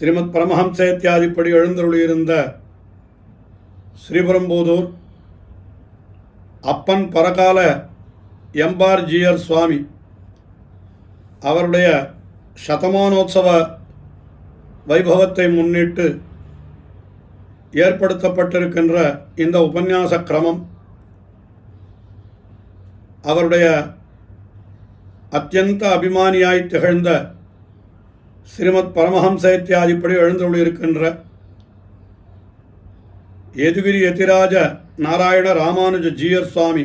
ஸ்ரீமத் பரமஹம்சேத்தியாதிப்படி எழுந்தருளியிருந்த ஸ்ரீபெரும்புதூர் அப்பன் பரகால எம்பார்ஜியர் சுவாமி அவருடைய சதமானோத்சவ வைபவத்தை முன்னிட்டு ஏற்படுத்தப்பட்டிருக்கின்ற இந்த உபன்யாச கிரமம் அவருடைய அத்தியந்த அபிமானியாய் திகழ்ந்த ஸ்ரீமத் பரமஹம்சேத்தியாதிப்படி எழுந்தருளியிருக்கின்ற ஏதுகிரி யதிராஜ நாராயண ராமானுஜ ஜீயர் சுவாமி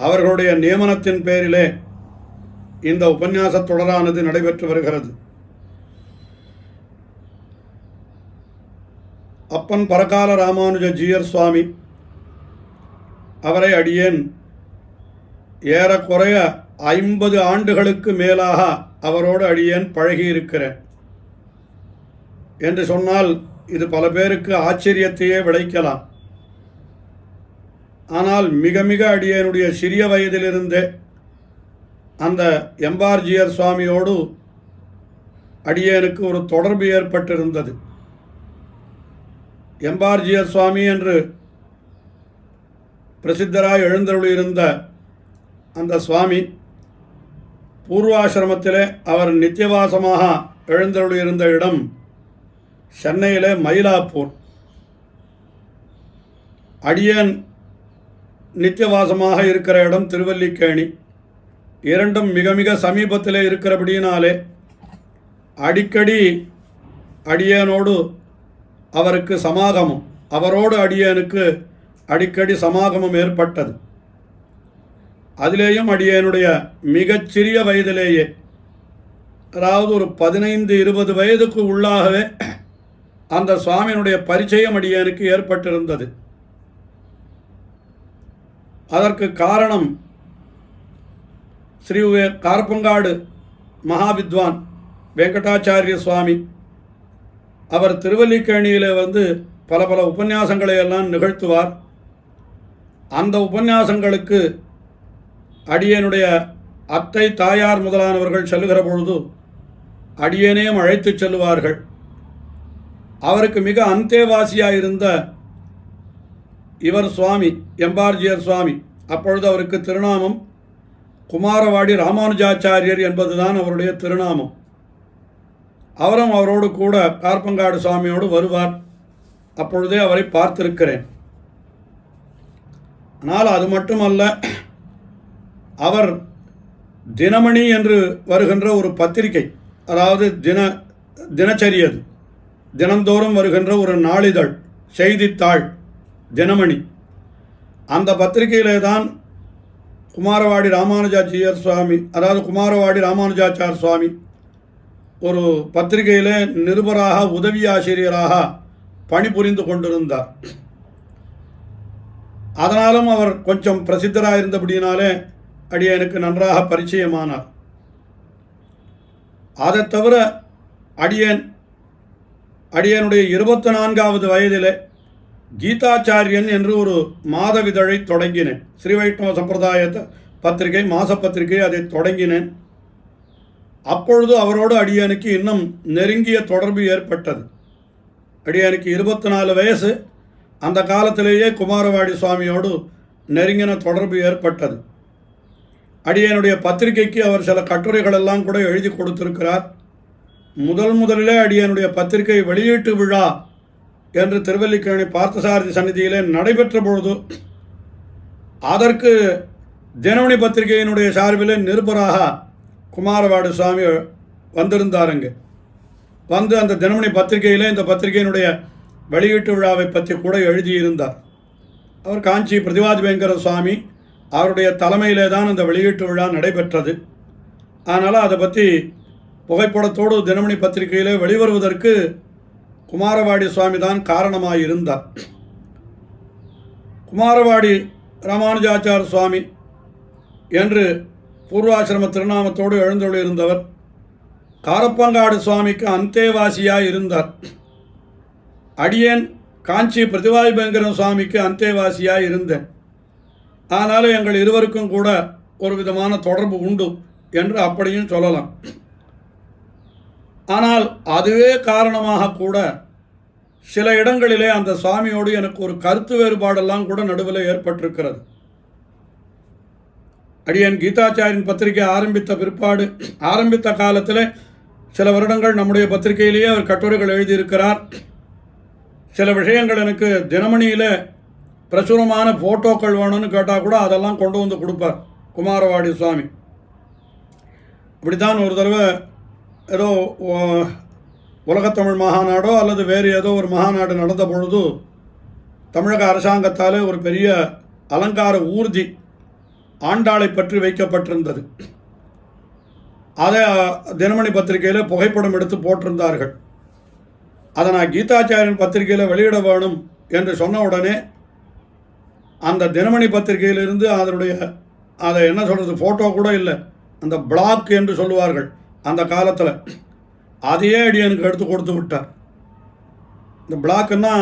அவர்களுடைய நியமனத்தின் பேரிலே இந்த உபன்யாச தொடரானது நடைபெற்று வருகிறது. அப்பன் பரகால ராமானுஜ ஜீயர் சுவாமி அவரை அடியேன் ஏறக்குறைய 50 ஆண்டுகளுக்கு மேலாக அவரோடு அடியேன் பழகியிருக்கிறேன் என்று சொன்னால் இது பல பேருக்கு ஆச்சரியத்தையே விளைக்கலாம். ஆனால் மிக மிக அடியேனுடைய சிறிய வயதிலிருந்தே அந்த எம்பார்ஜியர் சுவாமியோடு அடியேனுக்கு ஒரு தொடர்பு ஏற்பட்டிருந்தது. எம்பார்ஜியர் சுவாமி என்று பிரசித்தராய் எழுந்தருளியிருந்த அந்த சுவாமி பூர்வாசிரமத்திலே அவர் நித்தியவாசமாக எழுந்தருளியிருந்த இடம் சென்னையிலே மயிலாப்பூர். அடியேன் நித்தியவாசமாக இருக்கிற இடம் திருவல்லிக்கேணி. இரண்டும் மிக மிக சமீபத்தில் இருக்கிறபடியினாலே அடிக்கடி அடியேனோடு அவருக்கு சமாகமம், அவரோடு அடியேனுக்கு அடிக்கடி சமாகமம் ஏற்பட்டது. அதிலேயும் அடியேனுடைய மிகச்சிறிய வயதிலேயே, அதாவது ஒரு 15-20 வயதுக்கு உள்ளாகவே அந்த சுவாமியினுடைய பரிச்சயம் அடியேனுக்கு ஏற்பட்டிருந்தது. அதற்கு காரணம் ஸ்ரீ கார்பங்காடு மகாவித்வான் வெங்கடாச்சாரிய சுவாமி அவர் திருவல்லிக்கேணியில் பல பல உபன்யாசங்களை எல்லாம் நிகழ்த்துவார். அந்த உபன்யாசங்களுக்கு அடியேனுடைய அத்தை தாயார் முதலானவர்கள் செல்லுகிற பொழுது அடியேனையும் அழைத்து செல்லுவார்கள். அவருக்கு மிக அந்தேவாசியாக இருந்த இவர் சுவாமி எம்பார்ஜியர் சுவாமி, அப்பொழுது அவருக்கு திருநாமம் குமாரவாடி ராமானுஜாச்சாரியர் என்பதுதான் அவருடைய திருநாமம். அவரும் அவரோடு கூட கார்பங்காடு சுவாமியோடு வருவார். அப்பொழுதே அவரை பார்த்திருக்கிறேன். ஆனால் அது மட்டுமல்ல, அவர் தினமணி என்று வருகின்ற ஒரு பத்திரிகை, அதாவது தினச்சரி, அது தினந்தோறும் வருகின்ற ஒரு நாளிதழ், செய்தித்தாள் தினமணி. அந்த பத்திரிகையிலே தான் குமாரவாடி ராமானுஜாச்சாரியர் சுவாமி, அதாவது குமாரவாடி ராமானுஜாச்சார் சுவாமி ஒரு பத்திரிகையிலே நிருபராக உதவி ஆசிரியராக பணிபுரிந்து கொண்டிருந்தார். அதனாலும் அவர் கொஞ்சம் பிரசித்தராக இருந்தபடியினாலே அடியேனுக்கு நன்றாக பரிச்சயமானார். அதை தவிர அடியேனுடைய 24வது வயதிலே கீதாச்சாரியன் என்று ஒரு மாதவிதழை தொடங்கினேன். ஸ்ரீ வைஷ்ணவ சம்பிரதாய பத்திரிகை, மாச பத்திரிகை, அதை தொடங்கினேன். அப்பொழுது அவரோடு அடியேனுக்கு இன்னும் நெருங்கிய தொடர்பு ஏற்பட்டது. அடியேனுக்கு 24 வயசு. அந்த காலத்திலேயே குமாரவாடி சுவாமியோடு நெருங்கின தொடர்பு ஏற்பட்டது. அடியேனுடைய பத்திரிகைக்கு அவர் சில கட்டுரைகளெல்லாம் கூட எழுதி கொடுத்திருக்கிறார். முதலிலே அடியேனுடைய பத்திரிகை வெளியீட்டு விழா என்று திருவல்லிக்கேணி பார்த்தசாரதி சந்நிதியிலே நடைபெற்ற பொழுது அதற்கு தினமணி பத்திரிகையினுடைய சார்பிலே நிருபராக குமாரவாடி சுவாமி வந்திருந்தாருங்க. அந்த தினமணி பத்திரிகையிலே இந்த பத்திரிகையினுடைய வெளியீட்டு விழாவை பற்றி கூட எழுதியிருந்தார். அவர் காஞ்சி பிரதிவாதிபேங்கர சுவாமி அவருடைய தலைமையிலே தான் அந்த வெளியீட்டு விழா நடைபெற்றது. அதனால் அதை பற்றி புகைப்படத்தோடு தினமணி பத்திரிகையிலே வெளிவருவதற்கு குமாரவாடி சுவாமி தான் காரணமாயிருந்தார். குமாரவாடி ராமானுஜாச்சார சுவாமி என்று பூர்வாசிரம திருநாமத்தோடு எழுந்தருளியிருந்தவர் காரப்பங்காடு சுவாமிக்கு அந்தேவாசியாக இருந்தார். அடியேன் காஞ்சி பிரதிவாதிபேங்கர சுவாமிக்கு அந்தேவாசியாக இருந்தேன். ஆனாலும் எங்கள் இருவருக்கும் கூட ஒரு விதமான தொடர்பு உண்டு என்று அப்படியும் சொல்லலாம். ஆனால் அதுவே காரணமாக கூட சில இடங்களிலே அந்த சுவாமியோடு எனக்கு ஒரு கருத்து வேறுபாடெல்லாம் கூட நடுவில் ஏற்பட்டிருக்கிறது. அடியன் கீதாச்சாரியின் பத்திரிகை ஆரம்பித்த பிற்பாடு, ஆரம்பித்த காலத்தில் சில வருடங்கள் நம்முடைய பத்திரிகையிலேயே அவர் கட்டுரைகள் எழுதியிருக்கிறார். சில விஷயங்கள் எனக்கு தினமணியில் பிரசுரமான ஃபோட்டோக்கள் வேணும்னு கேட்டால் கூட அதெல்லாம் கொண்டு வந்து கொடுப்பார் குமாரவாடி சுவாமி. இப்படித்தான் ஒரு தடவை ஏதோ உலகத்தமிழ் மகாநாடோ அல்லது வேறு ஏதோ ஒரு மகாநாடு நடந்த பொழுது தமிழக அரசாங்கத்தால் ஒரு பெரிய அலங்கார ஊர்தி ஆண்டாளை பற்றி வைக்கப்பட்டிருந்தது. அதை தினமணி பத்திரிகையில் புகைப்படம் எடுத்து போட்டிருந்தார்கள். அதை நான் கீதாச்சாரியன் பத்திரிகையில் வெளியிட வேணும் என்று சொன்ன உடனே அந்த தினமணி பத்திரிகையிலிருந்து அதனுடைய அதை என்ன சொல்கிறது, ஃபோட்டோ கூட இல்லை, அந்த பிளாக் என்று சொல்லுவார்கள் அந்த காலத்தில், அதையே அடியனுக்கு எடுத்து கொடுத்து விட்டார். இந்த பிளாக்குன்னா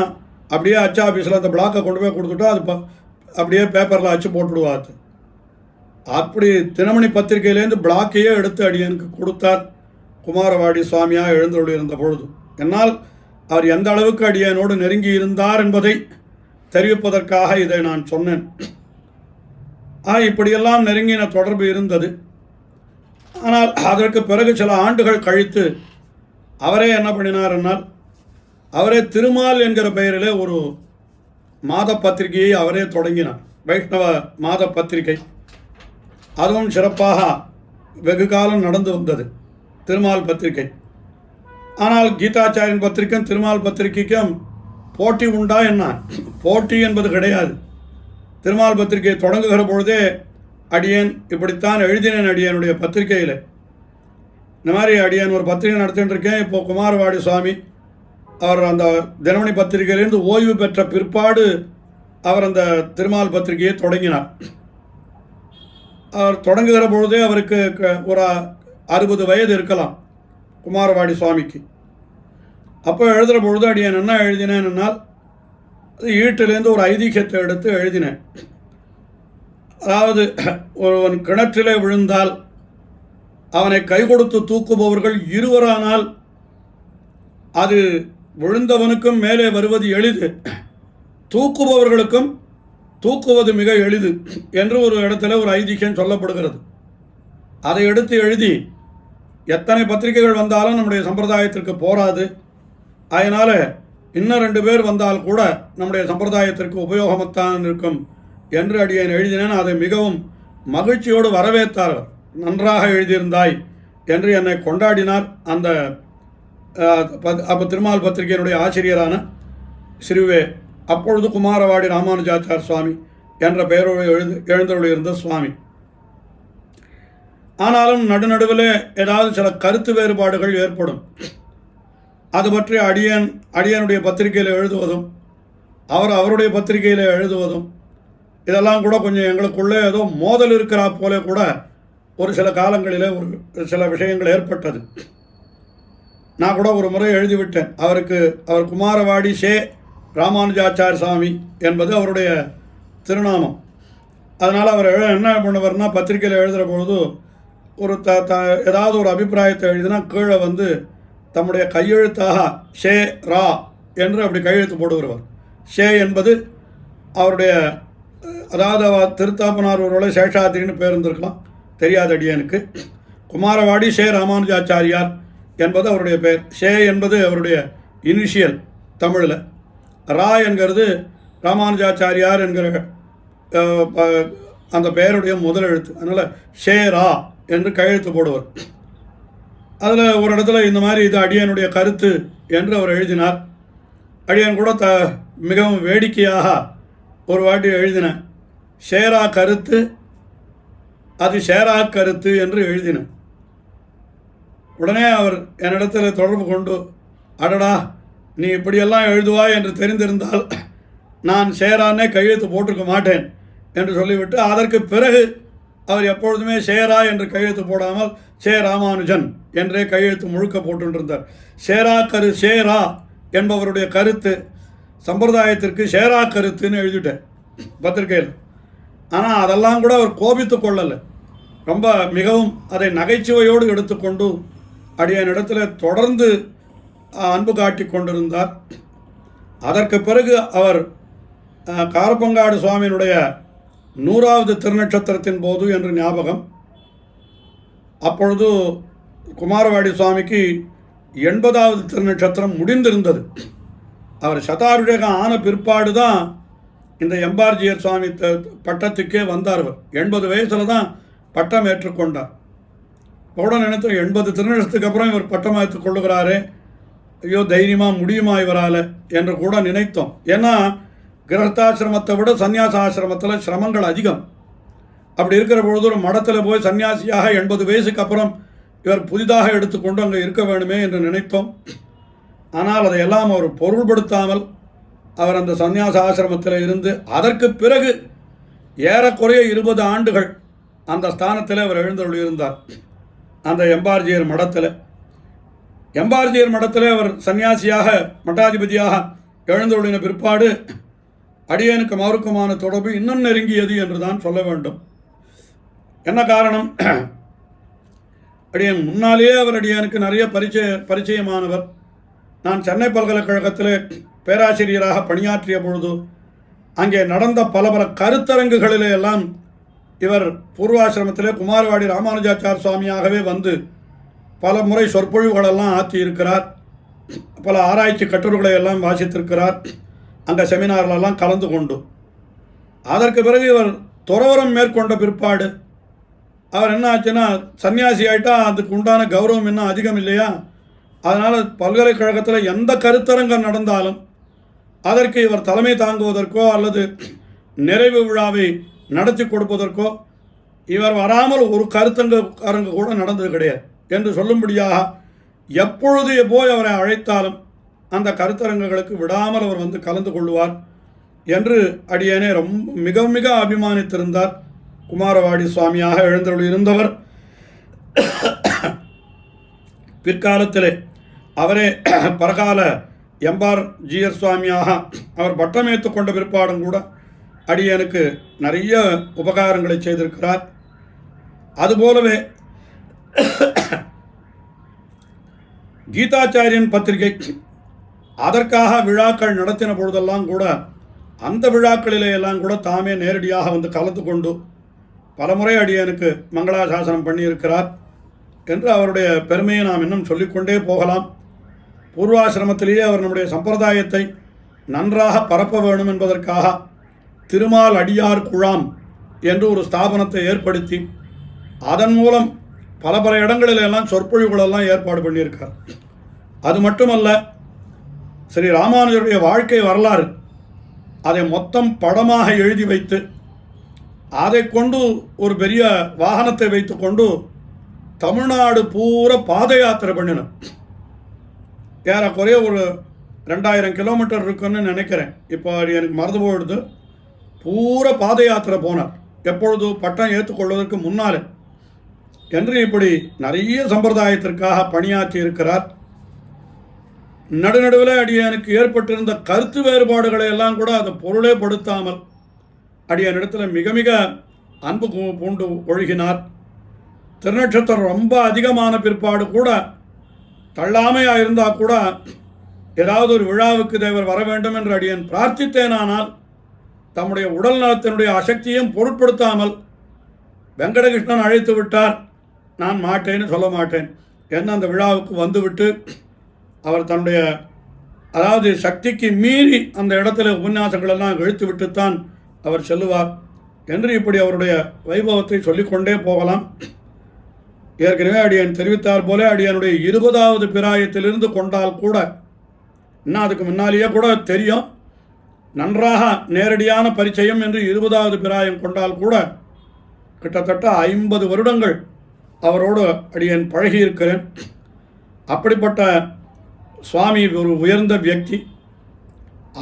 அப்படியே அச்சு ஆஃபீஸில் அந்த பிளாக்கை கொண்டு போய் கொடுத்துட்டா அது அப்படியே பேப்பரில் அச்சு போட்டுடுவார். அப்படி தினமணி பத்திரிகையிலேருந்து பிளாக்கையே எடுத்து அடியனுக்கு கொடுத்தார் குமாரவாடி சுவாமியாக எழுந்தருளி இருந்த பொழுது. என்னால் அவர் எந்த அளவுக்கு அடியனோடு நெருங்கி இருந்தார் என்பதை தெரிவிப்பதற்காக இதை நான் சொன்னேன். இப்படியெல்லாம் நெருங்கின தொடர்பு இருந்தது. ஆனால் அதற்கு பிறகு சில ஆண்டுகள் கழித்து அவரே என்ன பண்ணினார் என்னால், அவரே திருமால் என்கிற பெயரிலே ஒரு மாத பத்திரிகையை அவரே தொடங்கினார், வைஷ்ணவ மாத பத்திரிகை. அதுவும் சிறப்பாக வெகு காலம் நடந்து வந்தது திருமால் பத்திரிகை. ஆனால் கீதாச்சாரியன் பத்திரிகையும் திருமால் பத்திரிகைக்கும் போட்டி உண்டா என்ன? போட்டி என்பது கிடையாது. திருமால் பத்திரிகை தொடங்குகிற பொழுதே அடியேன் இப்படித்தான் எழுதினேன் அடியனுடைய பத்திரிகையில். இந்த மாதிரி அடியன் ஒரு பத்திரிகை நடத்திட்டு இருக்கேன். இப்போது குமாரவாடி சுவாமி அவர் அந்த தினமணி பத்திரிகையிலேருந்து ஓய்வு பெற்ற பிற்பாடு அவர் அந்த திருமால் பத்திரிகையை தொடங்கினார். அவர் தொடங்குகிற பொழுதே அவருக்கு ஒரு 60 வயது இருக்கலாம் குமாரவாடி சுவாமிக்கு. அப்போ எழுதுகிற பொழுது அடியன் என்ன எழுதினேன்னால், அது ஈட்டிலேருந்து ஒரு ஐதீகத்தை எடுத்து எழுதினேன். அதாவது ஒருவன் கிணற்றிலே விழுந்தால் அவனை கை கொடுத்து தூக்குபவர்கள் இருவரானால் அது விழுந்தவனுக்கும் மேலே வருவது எளிது, தூக்குபவர்களுக்கும் தூக்குவது மிக எளிது என்று ஒரு இடத்துல ஒரு ஐதீகம் சொல்லப்படுகிறது. அதை எடுத்து எழுதி எத்தனை பத்திரிகைகள் வந்தாலும் நம்முடைய சம்பிரதாயத்திற்கு போராது, அதனால் இன்னும் 2 பேர் வந்தால் கூட நம்முடைய சம்பிரதாயத்திற்கு உபயோகமாகத்தான் இருக்கும் என்று அடியேன் எழுதினேன். அதை மிகவும் மகிழ்ச்சியோடு வரவேற்றார். நன்றாக எழுதியிருந்தாய் என்று என்னை கொண்டாடினார். அந்த அப்போ திருமால் பத்திரிகையினுடைய ஆசிரியரான ஸ்ரீவே, அப்பொழுது குமாரவாடி ராமானுஜாச்சார் சுவாமி என்ற பெயரோடு எழுந்தருளியிருந்த சுவாமி. ஆனாலும் நடுநடுவில் ஏதாவது சில கருத்து வேறுபாடுகள் ஏற்படும். அது பற்றி அடியனுடைய பத்திரிகையில் எழுதுவதும் அவருடைய பத்திரிகையில் எழுதுவதும் இதெல்லாம் கூட கொஞ்சம் எங்களுக்குள்ளே ஏதோ மோதல் இருக்கிறா போல கூட ஒரு சில காலங்களில் ஒரு சில விஷயங்கள் ஏற்பட்டது. நான் கூட ஒரு முறை எழுதிவிட்டேன். அவர் குமாரவாடி ஷே ராமானுஜாச்சார் சுவாமி என்பது அவருடைய திருநாமம். அதனால் அவர் என்ன பண்ணுவார்னா, பத்திரிகையில் எழுதுகிற பொழுது ஒரு ஏதாவது ஒரு அபிப்பிராயத்தை எழுதினா கீழே வந்து தம்முடைய கையெழுத்தாக ஷே ரா என்று அப்படி கையெழுத்து போடுகிறவர். ஷே என்பது அவருடைய, அதாவது திருத்தாப்பனார் ஒருவேளை சேஷாத்திரின்னு பேர் இருந்திருக்கலாம், தெரியாது அடியனுக்கு. குமாரவாடி ஷே ராமானுஜாச்சாரியார் என்பது அவருடைய பெயர். ஷே என்பது அவருடைய இனிஷியல் தமிழில். ரா என்கிறது ராமானுஜாச்சாரியார் என்கிற அந்த பெயருடைய முதல் எழுத்து. அதனால் ஷே ரா என்று கையெழுத்து போடுவர். அதில் ஒரு இடத்துல இந்த மாதிரி இது அடியனுடைய கருத்து என்று அவர் எழுதினார். அடியன் கூட மிகவும் வேடிக்கையாக ஒரு வாட்டி எழுதினேன், ஷேரா கருத்து, அது ஷேரா கருத்து என்று எழுதினேன். உடனே அவர் என்னிடத்தில் தொடர்பு கொண்டு, அடடா நீ இப்படியெல்லாம் எழுதுவாய் என்று தெரிந்திருந்தால் நான் ஷேரானே கையெழுத்து போட்டிருக்க மாட்டேன் என்று சொல்லிவிட்டு, அதற்கு பிறகு அவர் எப்பொழுதுமே ஷேரா என்று கையெழுத்து போடாமல் ஷே ராமானுஜன் என்றே கையெழுத்து முழுக்க போட்டுருந்தார். ஷேரா என்பவருடைய கருத்து சம்பிரதாயத்திற்கு ஷேரா கருத்துன்னு எழுதிட்டேன் பத்திரிகையில். ஆனால் அதெல்லாம் கூட அவர் கோபித்து கொள்ளலை. ரொம்ப மிகவும் அதை நகைச்சுவையோடு எடுத்துக்கொண்டு அடியனிடத்தில் தொடர்ந்து அன்பு காட்டி கொண்டிருந்தார். அதற்கு பிறகு அவர் காரப்பங்காடு சுவாமியினுடைய 100வது திருநட்சத்திரத்தின் போது என்று ஞாபகம். அப்பொழுது குமாரவாடி சுவாமிக்கு 80வது திருநட்சத்திரம் முடிந்திருந்தது. அவர் சதாபிஷேகம் ஆன பிற்பாடு தான் இந்த எம்பார்ஜியர் சுவாமி பட்டத்துக்கே வந்தார். அவர் 80 வயசில் தான் பட்டம் ஏற்றுக்கொண்டார். கூட நினைத்து 80 திருநட்சத்திரத்துக்கு அப்புறம் இவர் பட்டம் ஏற்றுக் கொள்ளுகிறாரே, ஐயோ தைரியமாக முடியுமா இவரால் என்று கூட நினைத்தோம். ஏன்னா கிரகஸ்தாசிரமத்தை விட சந்நியாசாசிரமத்தில் சிரமங்கள் அதிகம். அப்படி இருக்கிற பொழுது ஒரு மடத்தில் போய் சன்னியாசியாக 80 வயசுக்கு அப்புறம் இவர் புதிதாக எடுத்துக்கொண்டு அங்கே இருக்க வேண்டுமே என்று நினைத்தோம். ஆனால் அதையெல்லாம் அவர் பொருள்படுத்தாமல் அவர் அந்த சந்நியாச ஆசிரமத்தில் இருந்து அதற்கு பிறகு ஏறக்குறைய 20 ஆண்டுகள் அந்த ஸ்தானத்தில் அவர் எழுந்தருளியிருந்தார். அந்த எம்பார்ஜியர் மடத்தில் அவர் சன்னியாசியாக மட்டாதிபதியாக எழுந்தருளின பிற்பாடு அடியனுக்கும் அவருக்குமான தொடர்பு இன்னும் நெருங்கியது என்று தான் சொல்ல வேண்டும். என்ன காரணம்? அடியன் முன்னாலேயே அவர் அடியனுக்கு நிறைய பரிச்சயமானவர். நான் சென்னை பல்கலைக்கழகத்தில் பேராசிரியராக பணியாற்றிய பொழுது அங்கே நடந்த பல கருத்தரங்குகளிலே எல்லாம் இவர் பூர்வாசிரமத்திலே குமாரவாடி ராமானுஜாச்சார் சுவாமியாகவே வந்து பல முறை சொற்பொழிவுகளெல்லாம் ஆற்றி இருக்கிறார். பல ஆராய்ச்சி கட்டுரைகளை எல்லாம் வாசித்திருக்கிறார். அங்கே செமினார்லெல்லாம் கலந்து கொண்டு அதற்கு பிறகு இவர் துறவரம் மேற்கொண்ட பிற்பாடு அவர் என்ன ஆச்சுன்னா, சன்னியாசி ஆகிட்டா அதுக்கு உண்டான கௌரவம் இன்னும் அதிகம் இல்லையா? அதனால் பல்கலைக்கழகத்தில் எந்த கருத்தரங்கம் நடந்தாலும் அதற்கு இவர் தலைமை தாங்குவதற்கோ அல்லது நிறைவு விழாவை நடத்தி கொடுப்பதற்கோ இவர் வராமல் ஒரு கருத்தரங்கு கூட நடந்தது கிடையாது என்று சொல்லும்படியாக எப்பொழுது போய் அவரை அழைத்தாலும் அந்த கருத்தரங்குகளுக்கு விடாமல் அவர் வந்து கலந்து கொள்வார் என்று அடியேனே ரொம்ப மிக மிக அபிமானித்திருந்தார். குமாரவாடி சுவாமியாக எழுந்தருளியிருந்தவர் பிற்காலத்திலே அவரே பரகால எம்பார்ஜியர் சுவாமியாக அவர் பட்டமேற்று கொண்ட பிற்பாடும் கூட அடியனுக்கு நிறைய உபகாரங்களை செய்திருக்கிறார். அதுபோலவே கீதாச்சாரியன் பத்திரிகை அதற்காக விழாக்கள் நடத்தின பொழுதெல்லாம் கூட அந்த விழாக்களிலே எல்லாம் கூட தாமே நேரடியாக வந்து கலந்து கொண்டு பலமுறை அடியனுக்கு மங்களாசாசனம் பண்ணியிருக்கிறார் என்று அவருடைய பெருமையை நாம் இன்னும் சொல்லிக்கொண்டே போகலாம். பூர்வாசிரமத்திலேயே அவர் நம்முடைய சம்பிரதாயத்தை நன்றாக பரப்ப வேண்டும் என்பதற்காக திருமால் அடியார் குழாம் என்று ஒரு ஸ்தாபனத்தை ஏற்படுத்தி அதன் மூலம் பல இடங்களிலெல்லாம் சொற்பொழிவுகளெல்லாம் ஏற்பாடு பண்ணியிருக்கார். அது மட்டுமல்ல, ஸ்ரீ ராமானுஜருடைய வாழ்க்கை வரலாறு அதை மொத்தம் படமாக எழுதி வைத்து அதை கொண்டு ஒரு பெரிய வாகனத்தை வைத்து கொண்டு தமிழ்நாடு பூரா பாத யாத்திரை பண்ணினார். ஏறக்குறைய ஒரு 2000 கிலோமீட்டர் இருக்குன்னு நினைக்கிறேன், இப்போ எனக்கு மறந்து போயிடுது. பூரா பாத யாத்திரை போனார். எப்பொழுது பட்டம் ஏற்றுக்கொள்வதற்கு முன்னாலே என்று இப்படி நிறைய சம்பிரதாயத்திற்காக பணியாற்றி இருக்கிறார். நடுநடுவில் அடியனுக்கு ஏற்பட்டிருந்த கருத்து வேறுபாடுகளை எல்லாம் கூட அதை பொருளே படுத்தாமல் அடியனிடத்தில் மிக மிக அன்பு பூண்டு ஒழுகினார். திருநட்சத்திரம் ரொம்ப அதிகமான பிற்பாடு கூட தள்ளாமையாக இருந்தால் கூட ஏதாவது ஒரு விழாவுக்கு தேவர் வர வேண்டும் என்று அடியன் பிரார்த்தித்தேனானால் தம்முடைய உடல் நலத்தினுடைய அசக்தியும் பொருட்படுத்தாமல் வெங்கடகிருஷ்ணன் அழைத்து விட்டார், நான் மாட்டேன்னு சொல்ல மாட்டேன் என்ன அந்த விழாவுக்கு வந்துவிட்டு அவர் தன்னுடைய அதாவது சக்திக்கு மீறி அந்த இடத்துல உபன்யாசங்களெல்லாம் இழுத்து விட்டுத்தான் அவர் செல்லுவார் என்று இப்படி அவருடைய வைபவத்தை சொல்லிக்கொண்டே போகலாம். ஏற்கனவே அடியன் தெரிவித்தார் போல அடியனுடைய 20வது பிராயத்திலிருந்து கொண்டால் கூட இன்னும் அதுக்கு முன்னாலேயே கூட தெரியும், நன்றாக நேரடியான பரிச்சயம் என்று 20வது பிராயம் கொண்டால் கூட கிட்டத்தட்ட 50 வருடங்கள் அவரோடு அடியன் பழகியிருக்கிறேன். அப்படிப்பட்ட சுவாமி ஒரு உயர்ந்த வியக்தி.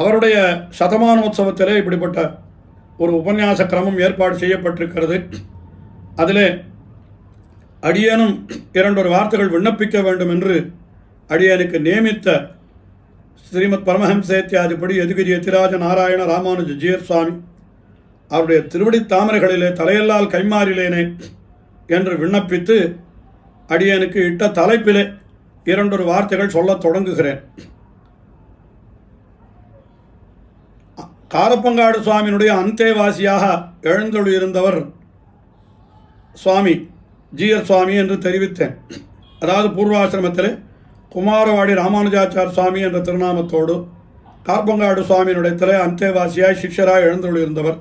அவருடைய சதமானோத்சவத்திலே இப்படிப்பட்ட ஒரு உபன்யாச கிரமம் ஏற்பாடு செய்யப்பட்டிருக்கிறது. அதிலே அடியனும் 2 வார்த்தைகள் விண்ணப்பிக்க வேண்டும் என்று அடியனுக்கு நியமித்த ஸ்ரீமத் பரமஹம்சேத்தியாதிபடி யதுகிரி யதிராஜ நாராயண ராமானுஜ ஜீயர் சுவாமி அவருடைய திருவடி தாமரைகளிலே தலையெல்லால் கைமாறிலேனே என்று விண்ணப்பித்து அடியனுக்கு இட்ட தலைப்பிலே இரண்டொரு வார்த்தைகள் சொல்லத் தொடங்குகிறேன். காரப்பங்காடு சுவாமியினுடைய அந்தேவாசியாக எழுந்தொழியிருந்தவர் சுவாமி ஜீயர் சுவாமி என்று தெரிவித்தேன். அதாவது பூர்வாசிரமத்தில் குமாரவாடி ராமானுஜாச்சார் சுவாமி என்ற திருநாமத்தோடு கார்பங்காடு சுவாமியினுடைய அந்தேவாசியாய் சிஷ்யராய் எழுந்தொழியிருந்தவர்.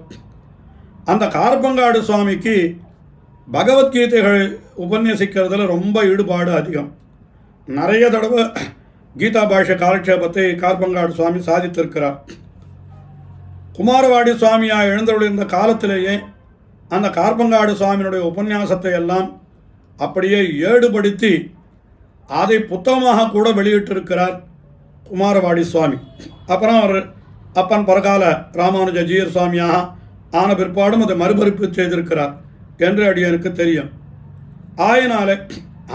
அந்த கார்பங்காடு சுவாமிக்கு பகவத்கீதைகள் உபன்யசிக்கிறதுல ரொம்ப ஈடுபாடு அதிகம். நிறைய தடவை கீதா பாஷ்ய காலக்ஷேபத்தை கார்பங்காடு சுவாமி சாதித்திருக்கிறார். குமாரவாடி சுவாமியாக எழுந்தொழியிருந்த காலத்திலேயே அந்த கார்பங்காடு சுவாமியினுடைய உபன்யாசத்தை எல்லாம் அப்படியே ஏடுபடுத்தி அதை புத்தகமாக கூட வெளியிட்டிருக்கிறார் குமாரவாடி சுவாமி. அப்புறம் அவர் அப்பன் பரகால ராமானுஜ ஜீயர் சுவாமியாக ஆன பிற்பாடும் அதை மறுபறிப்பு செய்திருக்கிறார் என்று அடியனுக்கு தெரியும். ஆயினால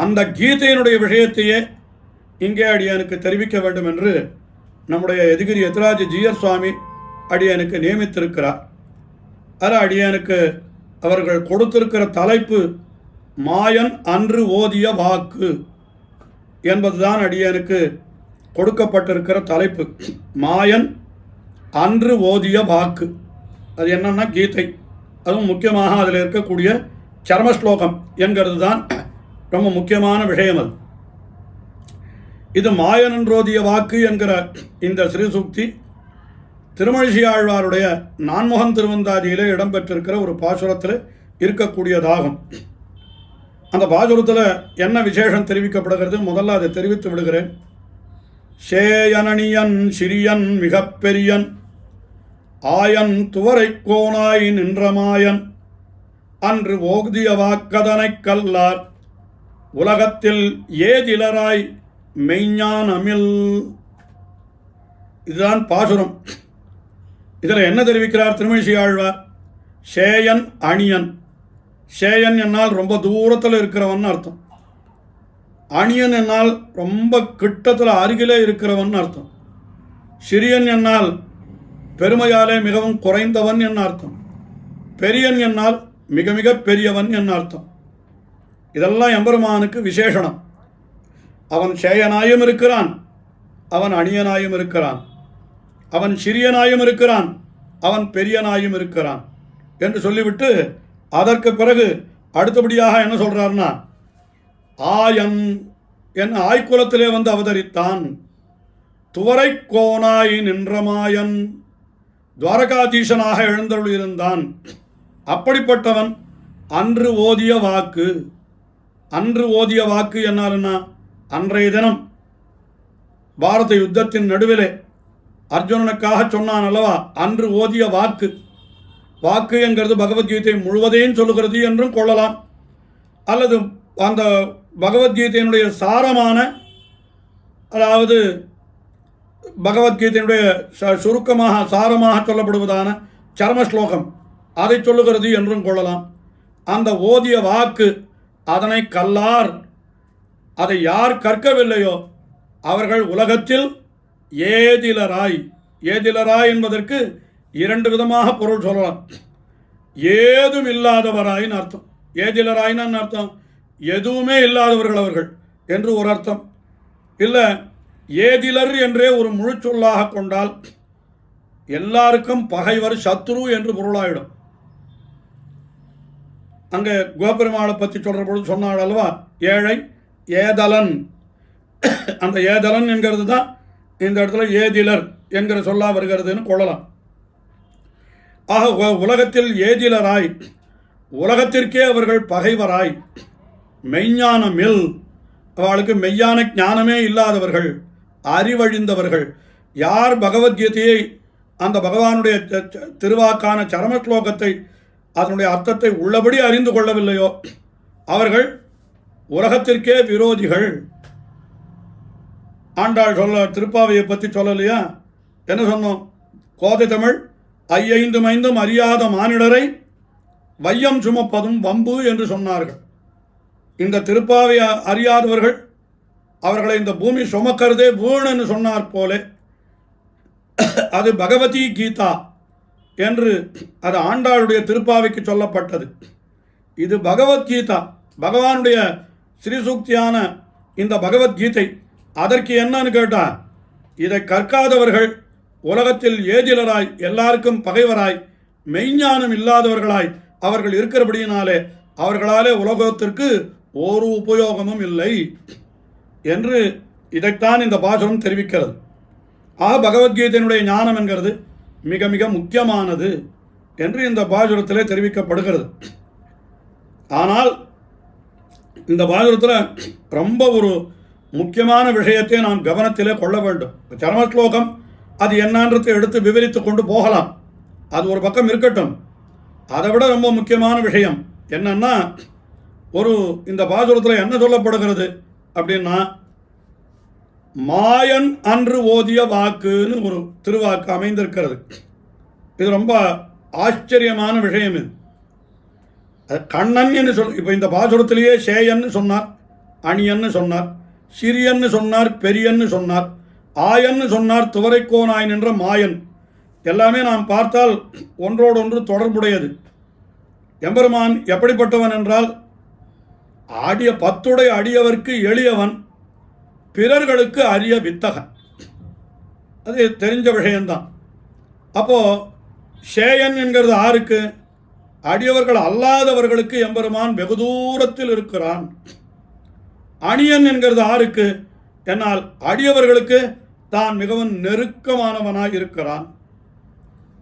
அந்த கீதையினுடைய விஷயத்தையே இங்கே அடியனுக்கு தெரிவிக்க வேண்டும் என்று நம்முடைய எதிகிரி எதிராஜ ஜீயர் சுவாமி அடியனுக்கு நியமித்திருக்கிறார். அது அடியனுக்கு அவர்கள் கொடுத்திருக்கிற தலைப்பு மாயன் அன்று ஓதிய வாக்கு என்பதுதான் அடியனுக்கு கொடுக்கப்பட்டிருக்கிற தலைப்பு. மாயன் அன்று ஓதிய வாக்கு, அது என்னன்னா கீதை. அதுவும் முக்கியமாக அதில் இருக்கக்கூடிய சர்மஸ்லோகம் என்கிறது தான் ரொம்ப முக்கியமான விஷயம். அது இது மாயன் அன்றோதிய வாக்கு என்கிற இந்த ஸ்ரீசூக்தி திருமழிசை ஆழ்வாருடைய நான்முகன் திருவந்தாதியிலே இடம்பெற்றிருக்கிற ஒரு பாசுரத்தில் இருக்கக்கூடியதாகும். அந்த பாசுரத்தில் என்ன விசேஷம் தெரிவிக்கப்படுகிறது, முதல்ல அதை தெரிவித்து விடுகிறேன். சேயனணியன் சிறியன் மிகப்பெரியன் ஆயன் துவரை கோனாய் நின்ற மாயன் அன்று ஓதிய வாக்கதனைக் கல்லார் உலகத்தில் ஏதிலராய் மெய்ஞானமில். இதுதான் பாசுரம். இதில் என்ன தெரிவிக்கிறார் திருமழிசை ஆழ்வார்? சேயன் அணியன். சேயன் என்னால் ரொம்ப தூரத்தில் இருக்கிறவன் அர்த்தம். அணியன் என்னால் ரொம்ப கிட்டத்தில் அருகிலே இருக்கிறவன் அர்த்தம். சிறியன் என்னால் பெருமையாலே மிகவும் குறைந்தவன் என்ன அர்த்தம். பெரியன் என்னால் மிக மிக பெரியவன் என்ன அர்த்தம். இதெல்லாம் எம்பெருமானுக்கு விசேஷனம். அவன் சேயனாயும் இருக்கிறான், அவன் அணியனாயும் இருக்கிறான், அவன் சிறியனாயும் இருக்கிறான், அவன் பெரியனாயும் இருக்கிறான் என்று சொல்லிவிட்டு அதற்கு பிறகு அடுத்தபடியாக என்ன சொல்றார்னா, ஆயன் என் ஆய்குலத்திலே வந்து அவதரித்தான், துவரை கோனாய் நின்ற மாயன், துவாரகாதீசனாக எழுந்தருளியிருந்தான். அப்படிப்பட்டவன் அன்று ஓதிய வாக்கு. அன்று ஓதிய வாக்கு என்னாலுன்னா, அன்றைய தினம் பாரத யுத்தத்தின் நடுவிலே அர்ஜுனனுக்காக சொன்னான் அல்லவா, அன்று ஓதிய வாக்கு. வாக்கு என்கிறது பகவத்கீதை முழுவதையும் சொல்லுகிறது என்றும் கொள்ளலாம். அல்லது அந்த பகவத்கீதையினுடைய சாரமான, அதாவது பகவத்கீதையினுடைய சுருக்கமாக சாரமாக சொல்லப்படுவதான சர்மஸ்லோகம், அதை சொல்லுகிறது என்றும் கொள்ளலாம். அந்த ஓதிய வாக்கு அதனை கல்லார், அதை யார் கற்கவில்லையோ அவர்கள் உலகத்தில் ஏதிலராய். ஏதிலராய் என்பதற்கு இரண்டு விதமாக பொருள் சொல்லலாம். ஏதும் இல்லாதவராயின்னு அர்த்தம். ஏதிலராயின்னு அர்த்தம் எதுவுமே இல்லாதவர்கள் அவர்கள் என்று ஒரு அர்த்தம். இல்லை, ஏதிலர் என்றே ஒரு முழு சொல்லாக கொண்டால் எல்லாருக்கும் பகைவர் சத்ரு என்று பொருளாயிடும். அங்கே கோபெருமாளை பற்றி சொல்கிற பொழுது சொன்னாள் அல்லவா, ஏழை ஏதலன். அந்த ஏதலன் என்கிறது தான் இந்த இடத்துல ஏதிலர் என்கிற சொல்லா வருகிறதுன்னு கொள்ளலாம். ஆக உலகத்தில் ஏதிலராய், உலகத்திற்கே அவர்கள் பகைவராய், மெய்ஞானமில், அவளுக்கு மெய்யான ஞானமே இல்லாதவர்கள், அறிவழிந்தவர்கள். யார் பகவத்கீதையை, அந்த பகவானுடைய திருவாக்கான சரமஸ்லோகத்தை, அதனுடைய அர்த்தத்தை உள்ளபடி அறிந்து கொள்ளவில்லையோ அவர்கள் உலகத்திற்கே விரோதிகள். ஆண்டாள் சொல்ல திருப்பாவையை பற்றி சொல்லலையா, என்ன சொன்னோம்? கோதை தமிழ் ஐயைந்தும் ஐந்தும் அறியாத மானிடரை வையம் சுமப்பதும் வம்பு என்று சொன்னார்கள். இந்த திருப்பாவை அறியாதவர்கள் அவர்களை இந்த பூமி சுமக்கிறதே வீணன்னு சொன்னார் போல, அது பகவதி கீதா என்று அது ஆண்டாளுடைய திருப்பாவைக்கு சொல்லப்பட்டது. இது பகவத்கீதா, பகவானுடைய ஸ்ரீசூக்தியான இந்த பகவத்கீதை. அதற்கு என்னன்னு கேட்டால், இதை கற்காதவர்கள் உலகத்தில் ஏதிலராய், எல்லாருக்கும் பகைவராய், மெய்ஞானம் இல்லாதவர்களாய் அவர்கள் இருக்கிறபடியினாலே அவர்களாலே உலகத்திற்கு ஒரு உபயோகமும் இல்லை என்று இதைத்தான் இந்த பாசுரம் தெரிவிக்கிறது. ஆக பகவத்கீதையினுடைய ஞானம் என்கிறது மிக மிக முக்கியமானது என்று இந்த பாசுரத்திலே தெரிவிக்கப்படுகிறது. ஆனால் இந்த பாசுரத்தில் ரொம்ப ஒரு முக்கியமான விஷயத்தை நாம் கவனத்திலே கொள்ள வேண்டும். சரமஸ்லோகம் அது என்னன்றதை எடுத்து விவரித்து கொண்டு போகலாம், அது ஒரு பக்கம் இருக்கட்டும். அதை விட ரொம்ப முக்கியமான விஷயம் என்னன்னா, இந்த பாசுரத்தில் என்ன சொல்லப்படுகிறது அப்படின்னா, மாயன் அன்று ஓதிய வாக்குன்னு ஒரு திருவாக்கு அமைந்திருக்கிறது. இது ரொம்ப ஆச்சரியமான விஷயம். இது கண்ணன் என்று இப்போ இந்த பாசுரத்திலேயே சேயன்னு சொன்னார், அணியன்னு சொன்னார், சிறியன்னு சொன்னார், பெரியன்னு சொன்னார், ஆயன்னு சொன்னார், துவரைக்கோனாய் நின்ற மாயன். எல்லாமே நாம் பார்த்தால் ஒன்றோடொன்று தொடர்புடையது. எம்பெருமான் எப்படிப்பட்டவன் என்றால், பத்துடை அடியவர்க்கு எளியவன், பிறர்களுக்கு அரிய வித்தகன். அது தெரிஞ்ச விஷயம்தான். அப்போது சேயன் என்கிறது ஆருக்கு? அடியவர்கள் அல்லாதவர்களுக்கு எம்பெருமான் வெகு தூரத்தில் இருக்கிறான். அணியன் என்கிறது ஆருக்கு? என்னால் அடியவர்களுக்கு தான் மிகவும் நெருக்கமானவனாய் இருக்கிறான்.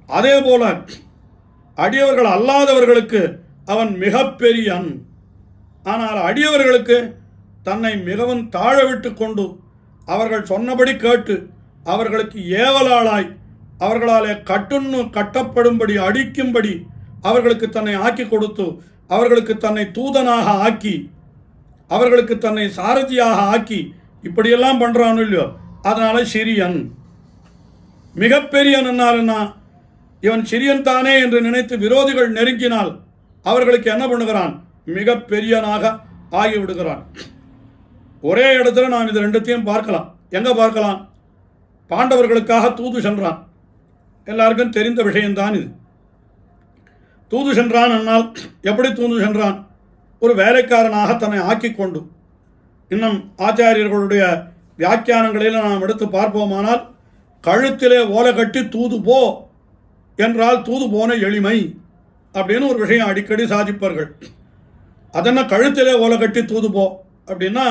அதே போல அடியவர்கள் அல்லாதவர்களுக்கு அவன் மிகப்பெரியன். ஆனால் அடியவர்களுக்கு தன்னை மிகவும் தாழவிட்டு கொண்டு அவர்கள் சொன்னபடி கேட்டு அவர்களுக்கு ஏவலாளாய் அவர்களாலே கட்டப்படும்படி அடிக்கும்படி அவர்களுக்கு தன்னை ஆக்கி கொடுத்து அவர்களுக்கு தன்னை தூதனாக ஆக்கி அவர்களுக்கு தன்னை சாரதியாக ஆக்கி இப்படியெல்லாம் பண்ணுறான்னு இல்லையோ, அதனால சிறியன். மிகப்பெரியன் என்னால்னா, இவன் சிறியன் தானே என்று நினைத்து விரோதிகள் நெருங்கினால் அவர்களுக்கு என்ன பண்ணுகிறான்? மிகப்பெரியனாக ஆகிவிடுகிறான். ஒரே இடத்துல நாம் இது ரெண்டுத்தையும் பார்க்கலாம். எங்கே பார்க்கலாம்? பாண்டவர்களுக்காக தூது சென்றான். எல்லாருக்கும் தெரிந்த விஷயம்தான் இது. தூது சென்றான் என்னால் எப்படி தூது சென்றான்? ஒரு வேலைக்காரனாக தன்னை ஆக்கி கொண்டு. இன்னும் ஆச்சாரியர்களுடைய வியாக்கியானங்களில் நாம் எடுத்து பார்ப்போமானால், கழுத்திலே ஓலை கட்டி தூது போ என்றால் தூது போன எளிமை அப்படின்னு ஒரு விஷயம் அடிக்கடி சாதிப்பார்கள். அதென்ன கழுத்திலே ஓலை கட்டி தூது போ அப்படின்னா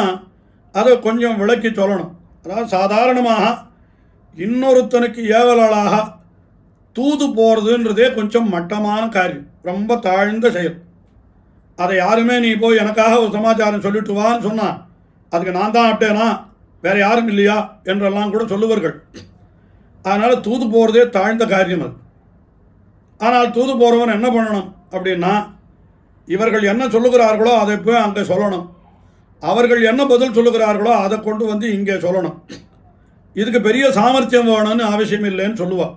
அதை கொஞ்சம் விளக்கி சொல்லணும். அதாவது சாதாரணமாக இன்னொருத்தனுக்கு ஏவலாளாக தூது போகிறதுன்றதே கொஞ்சம் மட்டமான காரியம், ரொம்ப தாழ்ந்த செயல். அதை யாருமே நீ போய் எனக்காக ஒரு சமாச்சாரம் சொல்லிட்டு வான்னு சொன்னான், அதுக்கு நான் தான் அட்டேனா வேறு யாரும் இல்லையா என்றெல்லாம் கூட சொல்லுவார்கள். அதனால் தூது போகிறதே தாழ்ந்த காரியம் அது. ஆனால் தூது போகிறவன் என்ன பண்ணணும் அப்படின்னா, இவர்கள் என்ன சொல்லுகிறார்களோ அதை போய் அங்கே சொல்லணும், அவர்கள் என்ன பதில் சொல்லுகிறார்களோ அதை கொண்டு வந்து இங்கே சொல்லணும். இதுக்கு பெரிய சாமர்த்தியம் வேணும்னு அவசியம் இல்லைன்னு சொல்லுவாள்.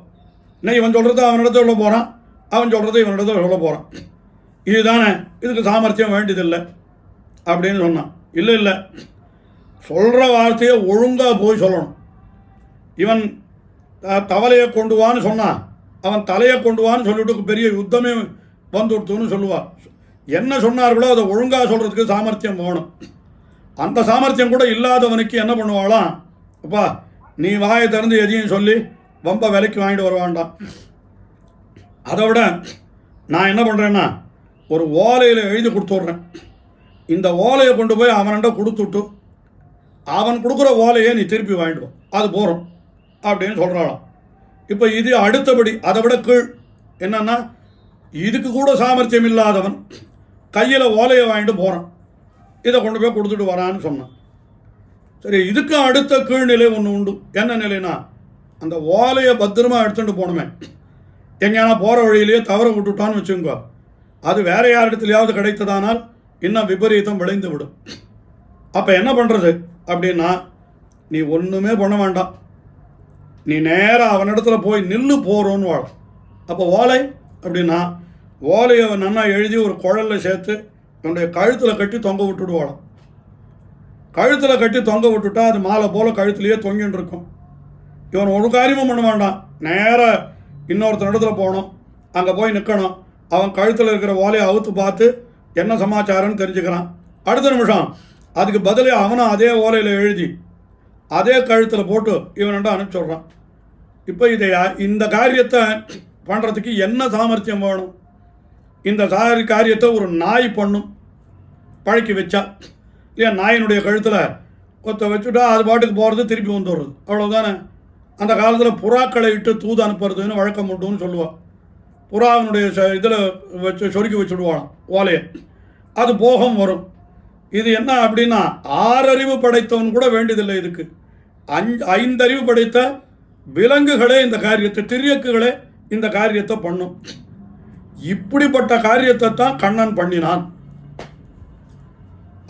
இன்னும் இவன் சொல்கிறத அவனிடத்த சொல்ல போகிறான், அவன் சொல்கிறத இவனிடத்த சொல்ல போகிறான், இதுதானே, இதுக்கு சாமர்த்தியம் வேண்டியதில்லை அப்படின்னு சொன்னான். இல்லை இல்லை, சொல்கிற வார்த்தையை ஒழுங்காக போய் சொல்லணும். இவன் தவளையை கொண்டு வான்னு சொன்னான், அவன் தலையை கொண்டு வான்னு சொல்லிவிட்டு பெரிய யுத்தமே வந்துடுத்துன்னு சொல்லுவாள். என்ன சொன்னார்களோ அதை ஒழுங்காக சொல்கிறதுக்கு சாமர்த்தியம் வேணும். அந்த சாமர்த்தியம் கூட இல்லாதவனுக்கு என்ன பண்ணுவாளாம், அப்பா நீ வாயை திறந்து எதையும் சொல்லி ரொம்ப விலைக்கு வாங்கிட்டு வருவான்டான். அதை விட நான் என்ன பண்ணுறேன்னா, ஒரு ஓலையில் எழுதி கொடுத்துட்றேன், இந்த ஓலையை கொண்டு போய் அவன்கிட்ட கொடுத்துட்டு அவன் கொடுக்குற ஓலையை நீ திருப்பி வாங்கிடுவோம், அது போகிறோம் அப்படின்னு சொல்கிறாளாம். இப்போ இது அடுத்தபடி அதை விட கீழ் என்னன்னா, இதுக்கு கூட சாமர்த்தியம் இல்லாதவன் கையில் ஓலையை வாங்கிட்டு போகிறான், இதை கொண்டு போய் கொடுத்துட்டு வரான்னு சொன்னான். சரி, இதுக்கு அடுத்த கீழ்நிலை ஒன்று உண்டு. என்ன நிலைனா, அந்த ஓலையை பத்திரமா எடுத்துகிட்டு போகணுமே, எங்கேனா போகிற வழியிலேயே தவற விட்டுட்டான்னு வச்சுக்கோ, அது வேற யாரிடத்துலையாவது கிடைத்ததானால் இன்னும் விபரீதம் விளைந்து விடும். அப்போ என்ன பண்ணுறது அப்படின்னா, நீ ஒன்றுமே பண்ண வேண்டாம், நீ நேராக அவனிடத்துல போய் நில்லு போகிறோன்னு வாழ. அப்போ ஓலை அப்படின்னா, ஓலையை நன்னா எழுதி ஒரு குழலில் சேர்த்து என்னுடைய கழுத்தில் கட்டி தொங்க விட்டுட்டு வாழும். கழுத்தில் கட்டி தொங்க விட்டுட்டா அது மாலை போல் கழுத்துலேயே தொங்கின்னு இருக்கும். இவன் ஒரு காரியமும் பண்ண வேண்டாம், நேராக இன்னொருத்தர் இடத்துல போகணும், அங்கே போய் நிற்கணும், அவன் கழுத்தில் இருக்கிற ஓலையை அவுத்து பார்த்து என்ன சமாச்சாரம்னு தெரிஞ்சுக்கிறான். அடுத்த நிமிஷம் அதுக்கு பதிலே அவனும் அதே ஓலையில் எழுதி அதே கழுத்தில் போட்டு இவன்கிட்ட அனுப்பிச்சுட்றான். இப்போ இந்த காரியத்தை பண்ணுறதுக்கு என்ன சாமர்த்தியம் வேணும்? இந்த காரியத்தை ஒரு நாய் பண்ணும், பழக்கி வச்சா இல்லையா? நாயினுடைய கழுத்தில் கொத்த வச்சுட்டா அது பாட்டுக்கு போகிறது, திருப்பி வந்துடுறது, அவ்வளோதானே. அந்த காலத்தில் புறாக்களை இட்டு தூது அனுப்புறதுன்னு வழக்கம் உண்டுன்னு சொல்லுவாள். புறாவினுடைய இதில் வச்சு சொருக்கி வச்சுடுவான் ஓலையை, அது போகம் வரும். இது என்ன அப்படின்னா 6 அறிவு படைத்தவன் கூட வேண்டியதில்லை இதுக்கு. 5 அறிவு படைத்த விலங்குகளே இந்த காரியத்தை, திரியக்குகளே இந்த காரியத்தை பண்ணும். இப்படிப்பட்ட காரியத்தை தான் கண்ணன் பண்ணினான்.